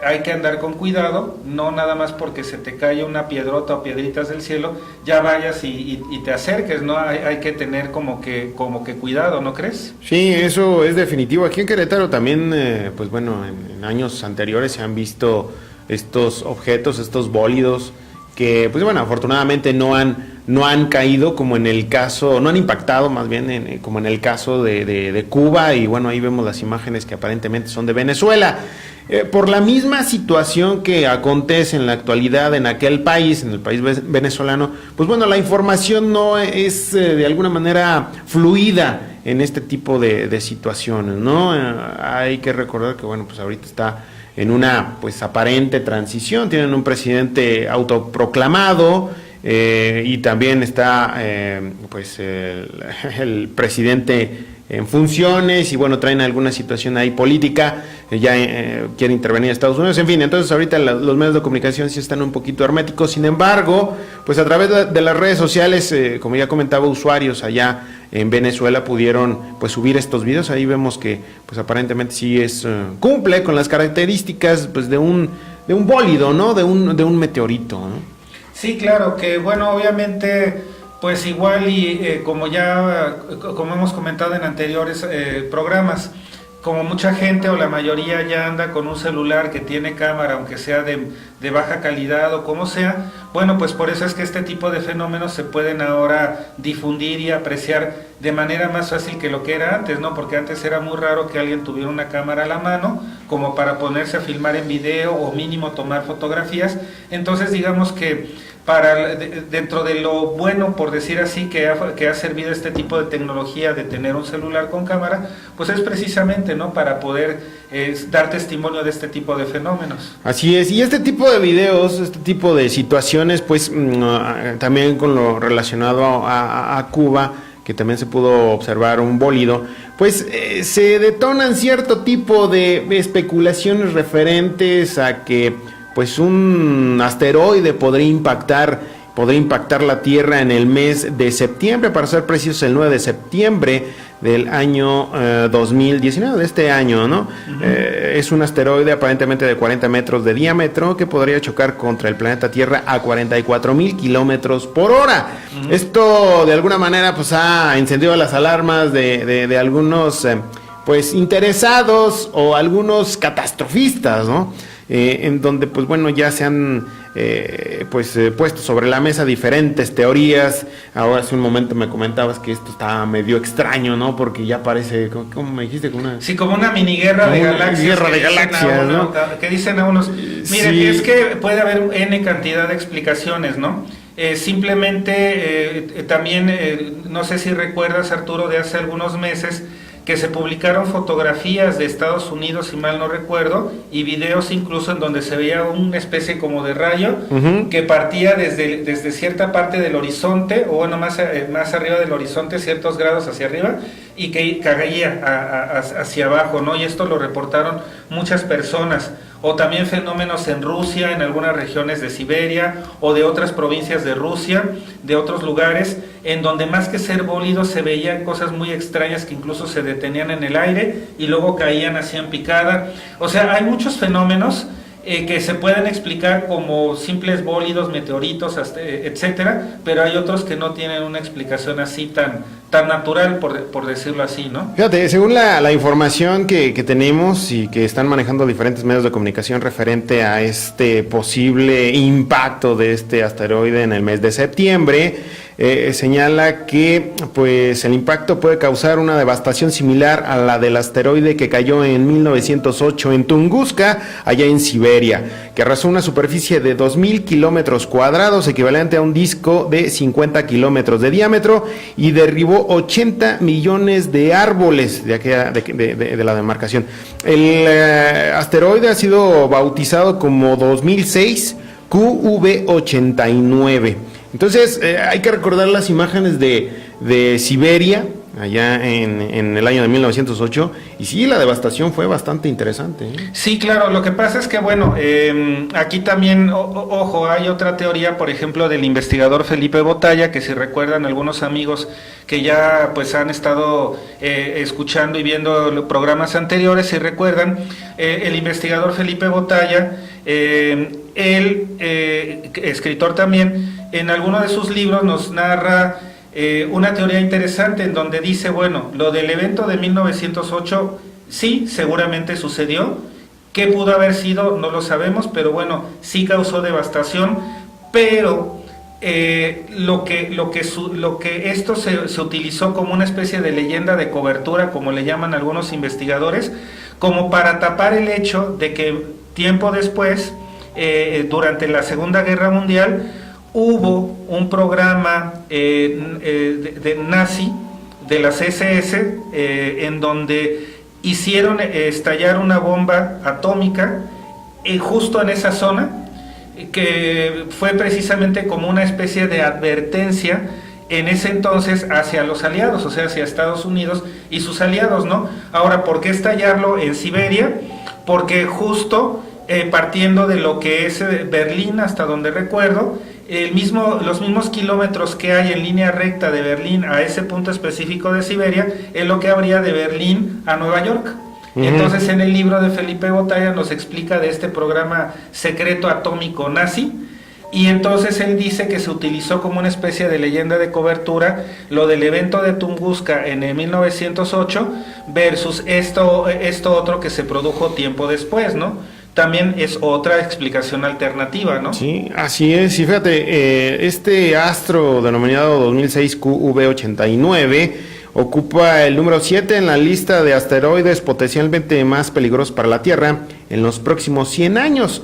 hay que andar con cuidado, no nada más porque se te cae una piedrota o piedritas del cielo, ya vayas y te acerques, ¿no? Hay que tener como que cuidado, ¿no crees? Sí, eso es definitivo. Aquí en Querétaro también, pues bueno, en años anteriores se han visto estos objetos, estos bólidos que, pues bueno, afortunadamente no han caído como en el caso, no han impactado más bien como en el caso de Cuba, y bueno, ahí vemos las imágenes que aparentemente son de Venezuela. Por la misma situación que acontece en la actualidad en aquel país, en el país venezolano, pues bueno, la información no es de alguna manera fluida en este tipo de situaciones, ¿no? Hay que recordar que, bueno, pues ahorita está en una pues aparente transición, tienen un presidente autoproclamado, y también está pues el presidente en funciones, y bueno, traen alguna situación ahí política, quiere intervenir Estados Unidos, en fin. Entonces ahorita los medios de comunicación sí están un poquito herméticos. Sin embargo, pues a través de las redes sociales, como ya comentaba, usuarios allá en Venezuela pudieron pues subir estos videos. Ahí vemos que pues aparentemente sí cumple con las características pues de un bólido, ¿no? De un meteorito, ¿no? Sí, claro, que bueno, obviamente pues igual y como hemos comentado en anteriores programas, como mucha gente o la mayoría ya anda con un celular que tiene cámara, aunque sea de baja calidad o como sea, bueno, pues por eso es que este tipo de fenómenos se pueden ahora difundir y apreciar de manera más fácil que lo que era antes, ¿no? Porque antes era muy raro que alguien tuviera una cámara a la mano como para ponerse a filmar en video o mínimo tomar fotografías. Entonces digamos que dentro de lo bueno, por decir así, que ha servido este tipo de tecnología de tener un celular con cámara, pues es precisamente, ¿no?, para poder dar testimonio de este tipo de fenómenos. Así es, y este tipo de videos, este tipo de situaciones, pues también con lo relacionado a Cuba, que también se pudo observar un bólido, pues se detonan cierto tipo de especulaciones referentes a que pues un asteroide podría impactar la Tierra en el mes de septiembre, para ser precisos el 9 de septiembre del año 2019, de este año, ¿no? Es un asteroide aparentemente de 40 metros de diámetro que podría chocar contra el planeta Tierra a 44,000 kilómetros por hora. Esto de alguna manera pues ha encendido las alarmas de algunos pues interesados o algunos catastrofistas, ¿no? En donde pues bueno ya se han puesto sobre la mesa diferentes teorías. Ahora hace un momento me comentabas que esto está medio extraño, ¿no? Porque ya parece, ¿cómo me dijiste? Como una mini guerra de galaxias. Guerra de galaxias, ¿no? Que dicen a unos, miren, sí, es que puede haber N cantidad de explicaciones, ¿no? Simplemente también, no sé si recuerdas, Arturo, de hace algunos meses, que se publicaron fotografías de Estados Unidos, si mal no recuerdo, y videos incluso en donde se veía una especie como de rayo que partía desde cierta parte del horizonte, o bueno, más arriba del horizonte, ciertos grados hacia arriba, y que caía hacia abajo, ¿no? Y esto lo reportaron muchas personas. O también fenómenos en Rusia, en algunas regiones de Siberia o de otras provincias de Rusia, de otros lugares, en donde más que ser bólidos se veían cosas muy extrañas que incluso se detenían en el aire y luego caían así en picada. O sea, hay muchos fenómenos que se pueden explicar como simples bólidos, meteoritos, etcétera, pero hay otros que no tienen una explicación así tan natural, por decirlo así, ¿no? Fíjate, según la información que tenemos y que están manejando diferentes medios de comunicación referente a este posible impacto de este asteroide en el mes de septiembre, señala que pues el impacto puede causar una devastación similar a la del asteroide que cayó en 1908 en Tunguska, allá en Siberia, que arrasó una superficie de 2.000 kilómetros cuadrados, equivalente a un disco de 50 kilómetros de diámetro, y derribó 80 millones de árboles de la demarcación. El asteroide ha sido bautizado como 2006 QV89. Entonces, hay que recordar las imágenes de Siberia, allá en el año de 1908, y sí, la devastación fue bastante interesante, ¿eh? Sí, claro, lo que pasa es que, bueno, aquí también, ojo, hay otra teoría, por ejemplo, del investigador Felipe Botalla, que si recuerdan algunos amigos que ya pues han estado escuchando y viendo los programas anteriores, si recuerdan, el investigador Felipe Botalla, escritor también, en alguno de sus libros nos narra una teoría interesante en donde dice, bueno, lo del evento de 1908 sí, seguramente sucedió. ¿Qué pudo haber sido? No lo sabemos, pero bueno, sí causó devastación, pero lo que esto se utilizó como una especie de leyenda de cobertura, como le llaman algunos investigadores, como para tapar el hecho de que tiempo después, durante la Segunda Guerra Mundial, hubo un programa de nazi, de las SS, en donde hicieron estallar una bomba atómica justo en esa zona, que fue precisamente como una especie de advertencia en ese entonces hacia los aliados, o sea, hacia Estados Unidos y sus aliados, ¿no? Ahora, ¿por qué estallarlo en Siberia? Porque partiendo de lo que es Berlín, hasta donde recuerdo, los mismos kilómetros que hay en línea recta de Berlín a ese punto específico de Siberia es lo que habría de Berlín a Nueva York. Entonces, en el libro de Felipe Botalla nos explica de este programa secreto atómico nazi, y entonces él dice que se utilizó como una especie de leyenda de cobertura lo del evento de Tunguska en el 1908 versus esto otro que se produjo tiempo después, ¿no? También es otra explicación alternativa, ¿no? Sí, así es. Y fíjate, este astro denominado 2006 QV89 ocupa el número 7 en la lista de asteroides potencialmente más peligrosos para la Tierra en los próximos 100 años.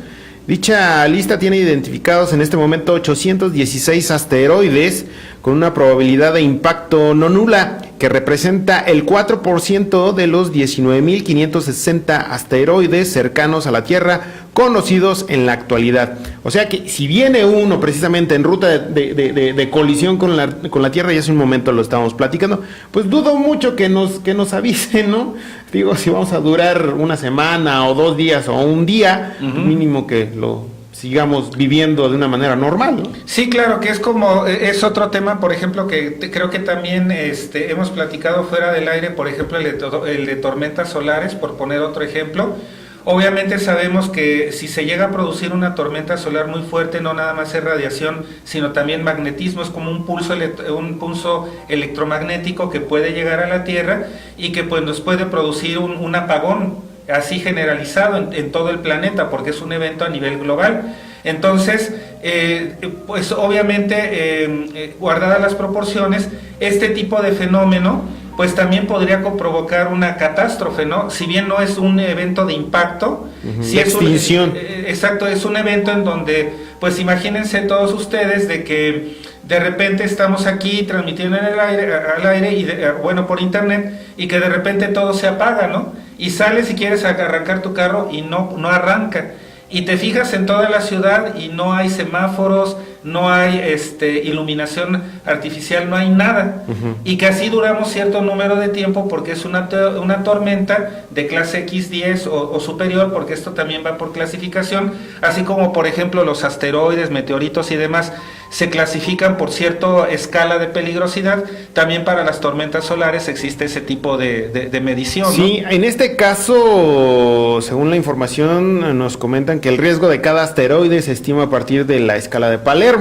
Dicha lista tiene identificados en este momento 816 asteroides con una probabilidad de impacto no nula, que representa el 4% de los 19.560 asteroides cercanos a la Tierra conocidos en la actualidad. O sea que si viene uno precisamente en ruta de colisión con la Tierra, y hace un momento lo estábamos platicando, pues dudo mucho que nos avisen, ¿no? Digo, si vamos a durar una semana o 2 días o un día, mínimo que lo sigamos viviendo de una manera normal, ¿no? Sí, claro, que es otro tema, por ejemplo, que creo que también hemos platicado fuera del aire, por ejemplo, el de tormentas solares, por poner otro ejemplo. Obviamente sabemos que si se llega a producir una tormenta solar muy fuerte, no nada más es radiación, sino también magnetismo, es como un pulso electromagnético que puede llegar a la Tierra y que pues nos puede producir un apagón así generalizado en todo el planeta, porque es un evento a nivel global. Entonces, pues obviamente, guardadas las proporciones, este tipo de fenómeno pues también podría provocar una catástrofe, ¿no? Si bien no es un evento de impacto, si es extinción. exacto, es un evento en donde, pues imagínense todos ustedes de que de repente estamos aquí transmitiendo en el aire, al aire, y bueno, por internet, y que de repente todo se apaga, ¿no? Y sales y quieres arrancar tu carro y no arranca. Y te fijas en toda la ciudad y no hay semáforos, no hay iluminación artificial, no hay nada. Y que así duramos cierto número de tiempo porque es una tormenta de clase X10 o superior, porque esto también va por clasificación, así como por ejemplo los asteroides, meteoritos y demás se clasifican por cierta escala de peligrosidad. También para las tormentas solares existe ese tipo de medición, ¿no? Sí, en este caso, según la información, nos comentan que el riesgo de cada asteroide se estima a partir de la escala de Palermo,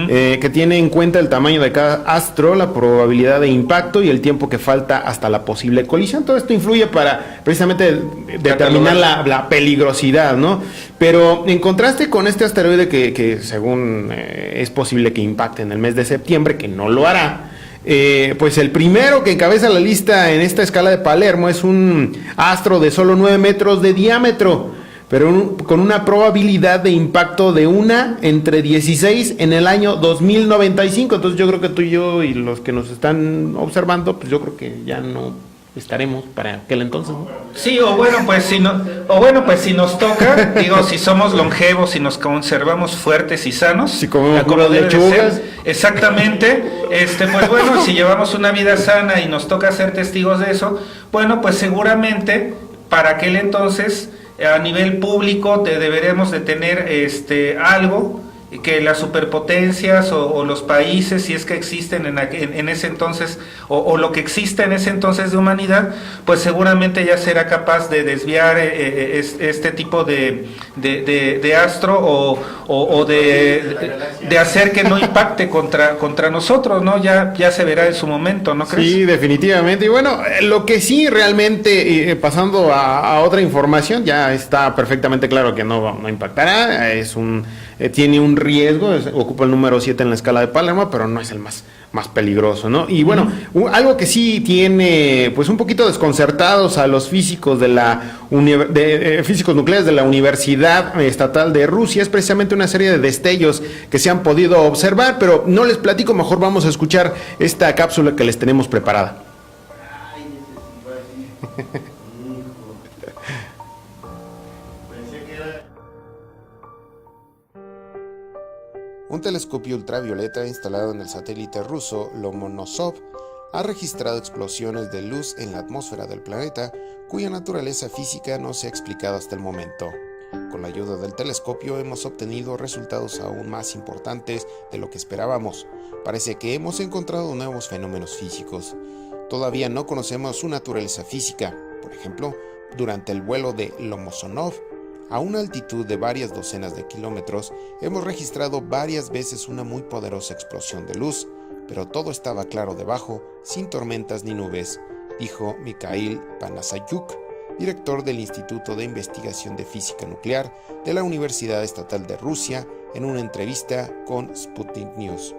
que tiene en cuenta el tamaño de cada astro, la probabilidad de impacto y el tiempo que falta hasta la posible colisión. Todo esto influye para precisamente determinar la peligrosidad, ¿no? Pero en contraste con este asteroide que según es posible que impacte en el mes de septiembre, que no lo hará, pues el primero que encabeza la lista en esta escala de Palermo es un astro de solo 9 metros de diámetro, pero con una probabilidad de impacto de 1 entre 16 en el año 2095. Entonces yo creo que tú y yo y los que nos están observando, pues yo creo que ya no estaremos para aquel entonces, ¿no? Sí, o bueno, pues si nos toca, digo, si somos longevos y nos conservamos fuertes y sanos, si comemos como puras debe de lechugas. ser, exactamente, pues bueno, si llevamos una vida sana y nos toca ser testigos de eso, bueno, pues seguramente para aquel entonces a nivel público deberemos de tener algo que las superpotencias o los países, si es que existen en ese entonces, o lo que existe en ese entonces de humanidad, pues seguramente ya será capaz de desviar este tipo de astro o de hacer que no impacte contra nosotros, ¿no? Ya se verá en su momento, ¿no crees? Sí, definitivamente. Y bueno, lo que sí realmente, pasando a otra información, ya está perfectamente claro que no impactará, tiene un riesgo, ocupa el número 7 en la escala de Palermo, pero no es el más peligroso, ¿no? Y bueno, algo que sí tiene pues un poquito desconcertados a los físicos físicos nucleares de la Universidad Estatal de Rusia es precisamente una serie de destellos que se han podido observar, pero no les platico, mejor vamos a escuchar esta cápsula que les tenemos preparada. Un telescopio ultravioleta instalado en el satélite ruso Lomonosov ha registrado explosiones de luz en la atmósfera del planeta cuya naturaleza física no se ha explicado hasta el momento. Con la ayuda del telescopio hemos obtenido resultados aún más importantes de lo que esperábamos. Parece que hemos encontrado nuevos fenómenos físicos. Todavía no conocemos su naturaleza física. Por ejemplo, durante el vuelo de Lomosonov, a una altitud de varias docenas de kilómetros, hemos registrado varias veces una muy poderosa explosión de luz, pero todo estaba claro debajo, sin tormentas ni nubes, dijo Mikhail Panasayuk, director del Instituto de Investigación de Física Nuclear de la Universidad Estatal de Rusia, en una entrevista con Sputnik News.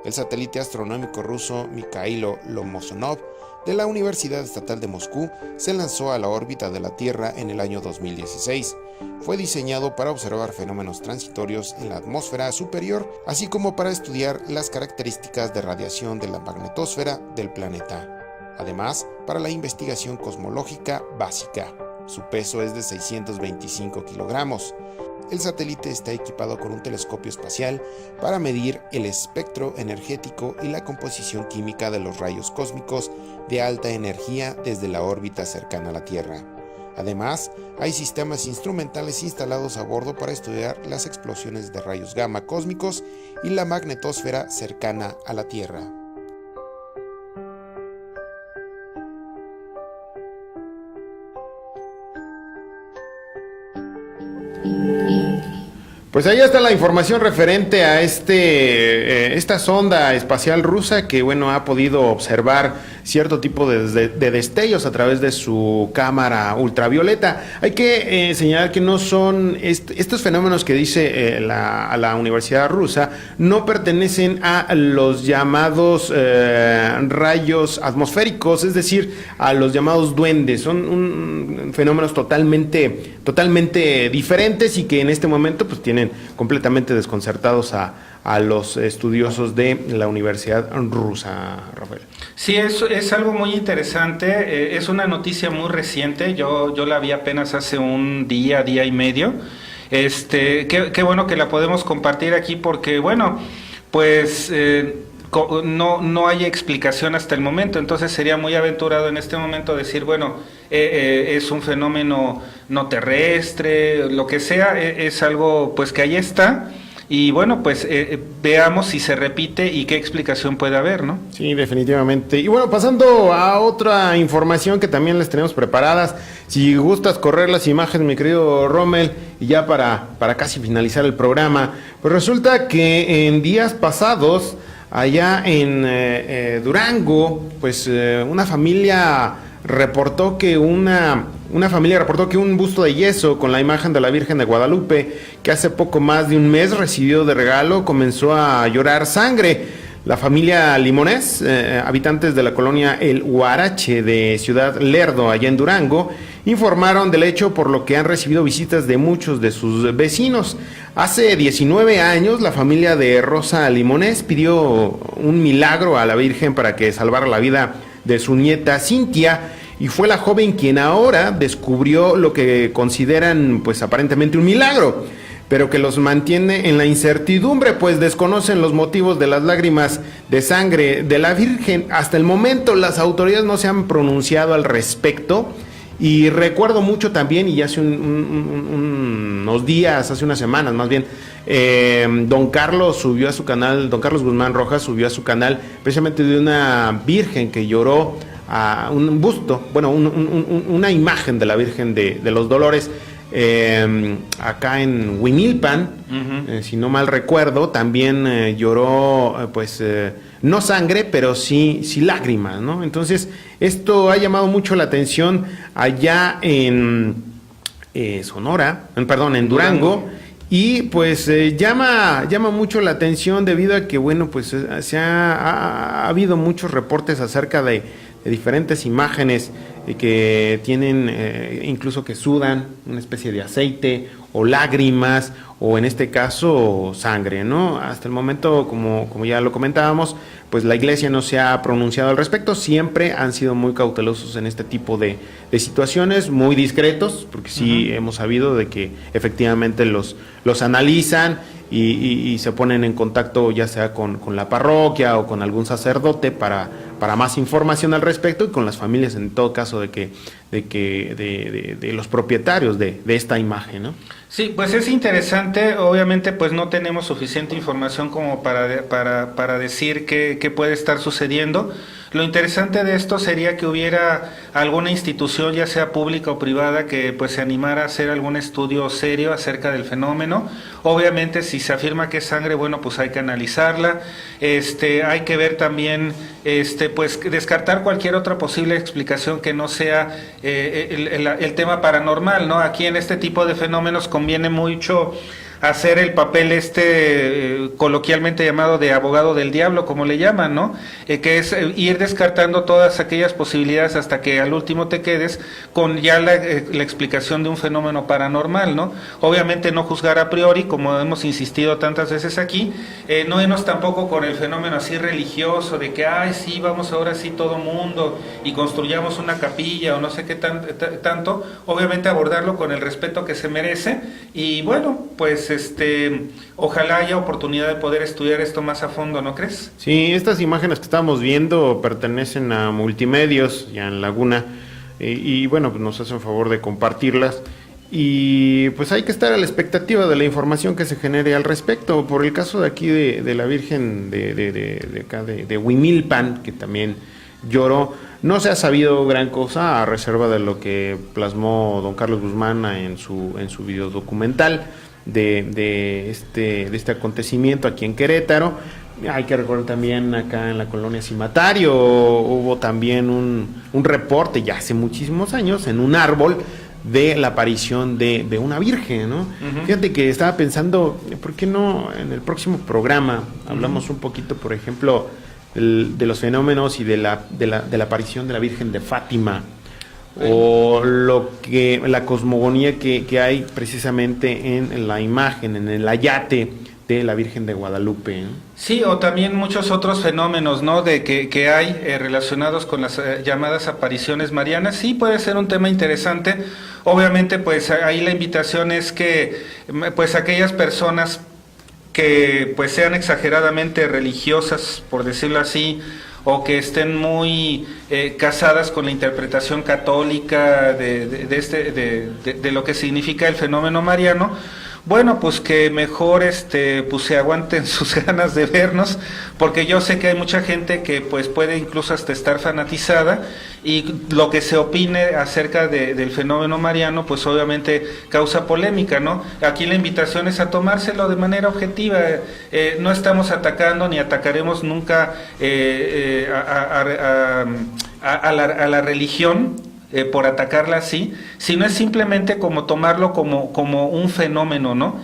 El satélite astronómico ruso Mikhailo Lomosonov de la Universidad Estatal de Moscú se lanzó a la órbita de la Tierra en el año 2016. Fue diseñado para observar fenómenos transitorios en la atmósfera superior, así como para estudiar las características de radiación de la magnetosfera del planeta. Además, para la investigación cosmológica básica. Su peso es de 625 kilogramos. El satélite está equipado con un telescopio espacial para medir el espectro energético y la composición química de los rayos cósmicos de alta energía desde la órbita cercana a la Tierra. Además, hay sistemas instrumentales instalados a bordo para estudiar las explosiones de rayos gamma cósmicos y la magnetosfera cercana a la Tierra. Pues ahí está la información referente a esta sonda espacial rusa que, bueno, ha podido observar cierto tipo de destellos a través de su cámara ultravioleta. Hay que señalar que no son estos fenómenos que dice la Universidad rusa, no pertenecen a los llamados rayos atmosféricos, es decir, a los llamados duendes. Son fenómenos totalmente totalmente diferentes y que en este momento pues tienen completamente desconcertados a los estudiosos de la Universidad Rusa, Rafael. Sí, es algo muy interesante, es una noticia muy reciente, yo la vi apenas hace un día y medio. Qué bueno que la podemos compartir aquí porque, bueno, pues no hay explicación hasta el momento, entonces sería muy aventurado en este momento decir, bueno, es un fenómeno no terrestre, lo que sea, es algo pues que ahí está. Y bueno, pues veamos si se repite y qué explicación puede haber, ¿no? Sí, definitivamente. Y bueno, pasando a otra información que también les tenemos preparadas. Si gustas correr las imágenes, mi querido Rommel, y ya para casi finalizar el programa, pues resulta que en días pasados, allá en Durango, pues una familia reportó que un busto de yeso con la imagen de la Virgen de Guadalupe, que hace poco más de un mes recibió de regalo, comenzó a llorar sangre. La familia Limonés, habitantes de la colonia El Huarache de Ciudad Lerdo, allá en Durango, informaron del hecho, por lo que han recibido visitas de muchos de sus vecinos. Hace 19 años, la familia de Rosa Limonés pidió un milagro a la Virgen para que salvara la vida de su nieta Cintia, y fue la joven quien ahora descubrió lo que consideran pues aparentemente un milagro, pero que los mantiene en la incertidumbre, pues desconocen los motivos de las lágrimas de sangre de la Virgen. Hasta el momento las autoridades no se han pronunciado al respecto. Y recuerdo mucho también, y hace unos días, hace unas semanas más bien, don Carlos subió a su canal, don Carlos Guzmán Rojas subió a su canal precisamente de una virgen que lloró, a un busto, bueno, una imagen de la Virgen de los Dolores, acá en Huimilpan, si no mal recuerdo, también lloró, pues, no sangre, pero sí lágrimas, ¿no? Entonces, esto ha llamado mucho la atención allá en en Durango, y pues llama mucho la atención debido a que, bueno, pues ha habido muchos reportes acerca de diferentes imágenes que tienen incluso que sudan una especie de aceite o lágrimas, o en este caso sangre, ¿no? Hasta el momento, como ya lo comentábamos, pues la iglesia no se ha pronunciado al respecto. Siempre han sido muy cautelosos en este tipo de situaciones, muy discretos, porque sí hemos sabido de que efectivamente los analizan y se ponen en contacto ya sea con la parroquia o con algún sacerdote para más información al respecto, y con las familias en todo caso de los propietarios de esta imagen, ¿no? Sí, pues es interesante. Obviamente pues no tenemos suficiente información como para decir qué puede estar sucediendo. Lo interesante de esto sería que hubiera alguna institución, ya sea pública o privada, que pues se animara a hacer algún estudio serio acerca del fenómeno. Obviamente si se afirma que es sangre, bueno, pues hay que analizarla. Hay que ver también, pues descartar cualquier otra posible explicación que no sea el tema paranormal, ¿no? Aquí en este tipo de fenómenos conviene mucho hacer el papel coloquialmente llamado de abogado del diablo, como le llaman, ¿no? Que es ir descartando todas aquellas posibilidades hasta que al último te quedes con ya la explicación de un fenómeno paranormal, ¿no? Obviamente no juzgar a priori, como hemos insistido tantas veces aquí, no irnos tampoco con el fenómeno así religioso de que, ay, sí, vamos ahora sí todo mundo y construyamos una capilla o no sé qué tanto. Obviamente abordarlo con el respeto que se merece, y bueno, pues ojalá haya oportunidad de poder estudiar esto más a fondo, ¿no crees? Sí, estas imágenes que estamos viendo pertenecen a Multimedios, ya en Laguna, y bueno, pues nos hacen favor de compartirlas, y pues hay que estar a la expectativa de la información que se genere al respecto. Por el caso de aquí de la Virgen de Huimilpan, que también lloró, no se ha sabido gran cosa a reserva de lo que plasmó don Carlos Guzmán en su videodocumental de este acontecimiento aquí en Querétaro. Hay que recordar también acá en la colonia Cimatario hubo también un reporte ya hace muchísimos años en un árbol de la aparición de una virgen, ¿no? Fíjate que estaba pensando, ¿por qué no en el próximo programa hablamos un poquito, por ejemplo, de los fenómenos y de la aparición de la Virgen de Fátima? o la cosmogonía que hay precisamente en la imagen, en el ayate de la Virgen de Guadalupe, ¿no? Sí, o también muchos otros fenómenos, ¿no? De que hay relacionados con las llamadas apariciones marianas. Sí, puede ser un tema interesante. Obviamente, pues ahí la invitación es que, pues aquellas personas que pues sean exageradamente religiosas, por decirlo así, o que estén muy casadas con la interpretación católica de lo que significa el fenómeno mariano, bueno, pues que mejor pues se aguanten sus ganas de vernos, porque yo sé que hay mucha gente que pues puede incluso hasta estar fanatizada, y lo que se opine acerca del fenómeno mariano pues obviamente causa polémica, ¿no? Aquí la invitación es a tomárselo de manera objetiva. No estamos atacando ni atacaremos nunca a la religión por atacarla así, sino es simplemente como tomarlo como un fenómeno, ¿no?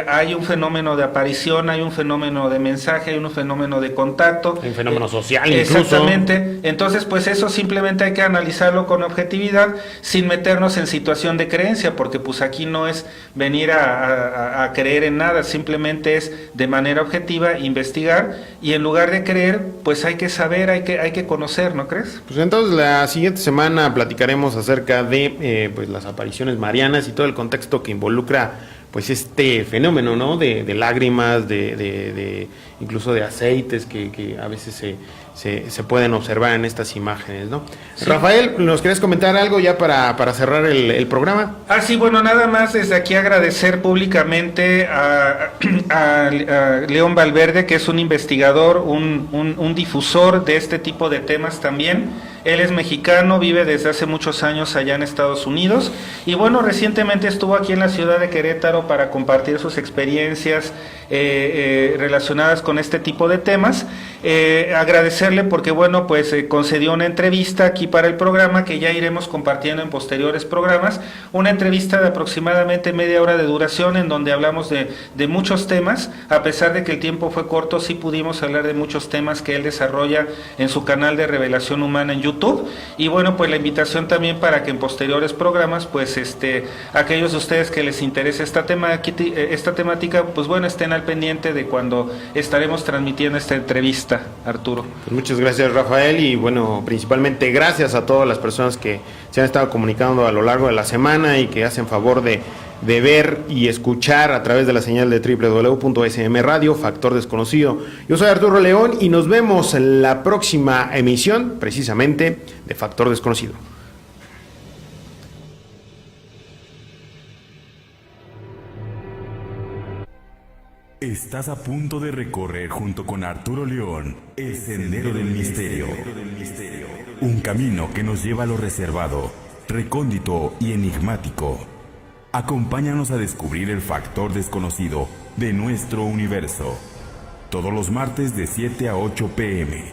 Hay un fenómeno de aparición, hay un fenómeno de mensaje, hay un fenómeno de contacto. Un fenómeno social incluso. Exactamente. Entonces, pues eso simplemente hay que analizarlo con objetividad, sin meternos en situación de creencia, porque pues aquí no es venir a creer en nada, simplemente es de manera objetiva investigar, y en lugar de creer, pues hay que saber, hay que conocer, ¿no crees? Pues entonces la siguiente semana platicaremos acerca de pues las apariciones marianas y todo el contexto que involucra pues este fenómeno, ¿no? De lágrimas, de incluso de aceites que a veces se pueden observar en estas imágenes, ¿no? Sí. Rafael, ¿nos querés comentar algo ya para cerrar el programa? Sí, bueno, nada más desde aquí agradecer públicamente a León Valverde, que es un investigador, un difusor de este tipo de temas también. Él es mexicano, vive desde hace muchos años allá en Estados Unidos, y bueno, recientemente estuvo aquí en la ciudad de Querétaro para compartir sus experiencias relacionadas con este tipo de temas. Agradecerle porque bueno, pues concedió una entrevista aquí para el programa, que ya iremos compartiendo en posteriores programas, una entrevista de aproximadamente media hora de duración, en donde hablamos de muchos temas. A pesar de que el tiempo fue corto, sí pudimos hablar de muchos temas que él desarrolla en su canal de Revelación Humana en YouTube. Y bueno, pues la invitación también para que en posteriores programas, pues aquellos de ustedes que les interese esta temática, pues bueno, estén al pendiente de cuando estaremos transmitiendo esta entrevista, Arturo. Pues muchas gracias, Rafael, y bueno, principalmente gracias a todas las personas que se han estado comunicando a lo largo de la semana y que hacen favor de ver y escuchar a través de la señal de www.sm Radio, Factor Desconocido. Yo soy Arturo León y nos vemos en la próxima emisión, precisamente, de Factor Desconocido. Estás a punto de recorrer junto con Arturo León el Sendero del Misterio. Un camino que nos lleva a lo reservado, recóndito y enigmático. Acompáñanos a descubrir el factor desconocido de nuestro universo. Todos los martes de 7 a 8 p.m.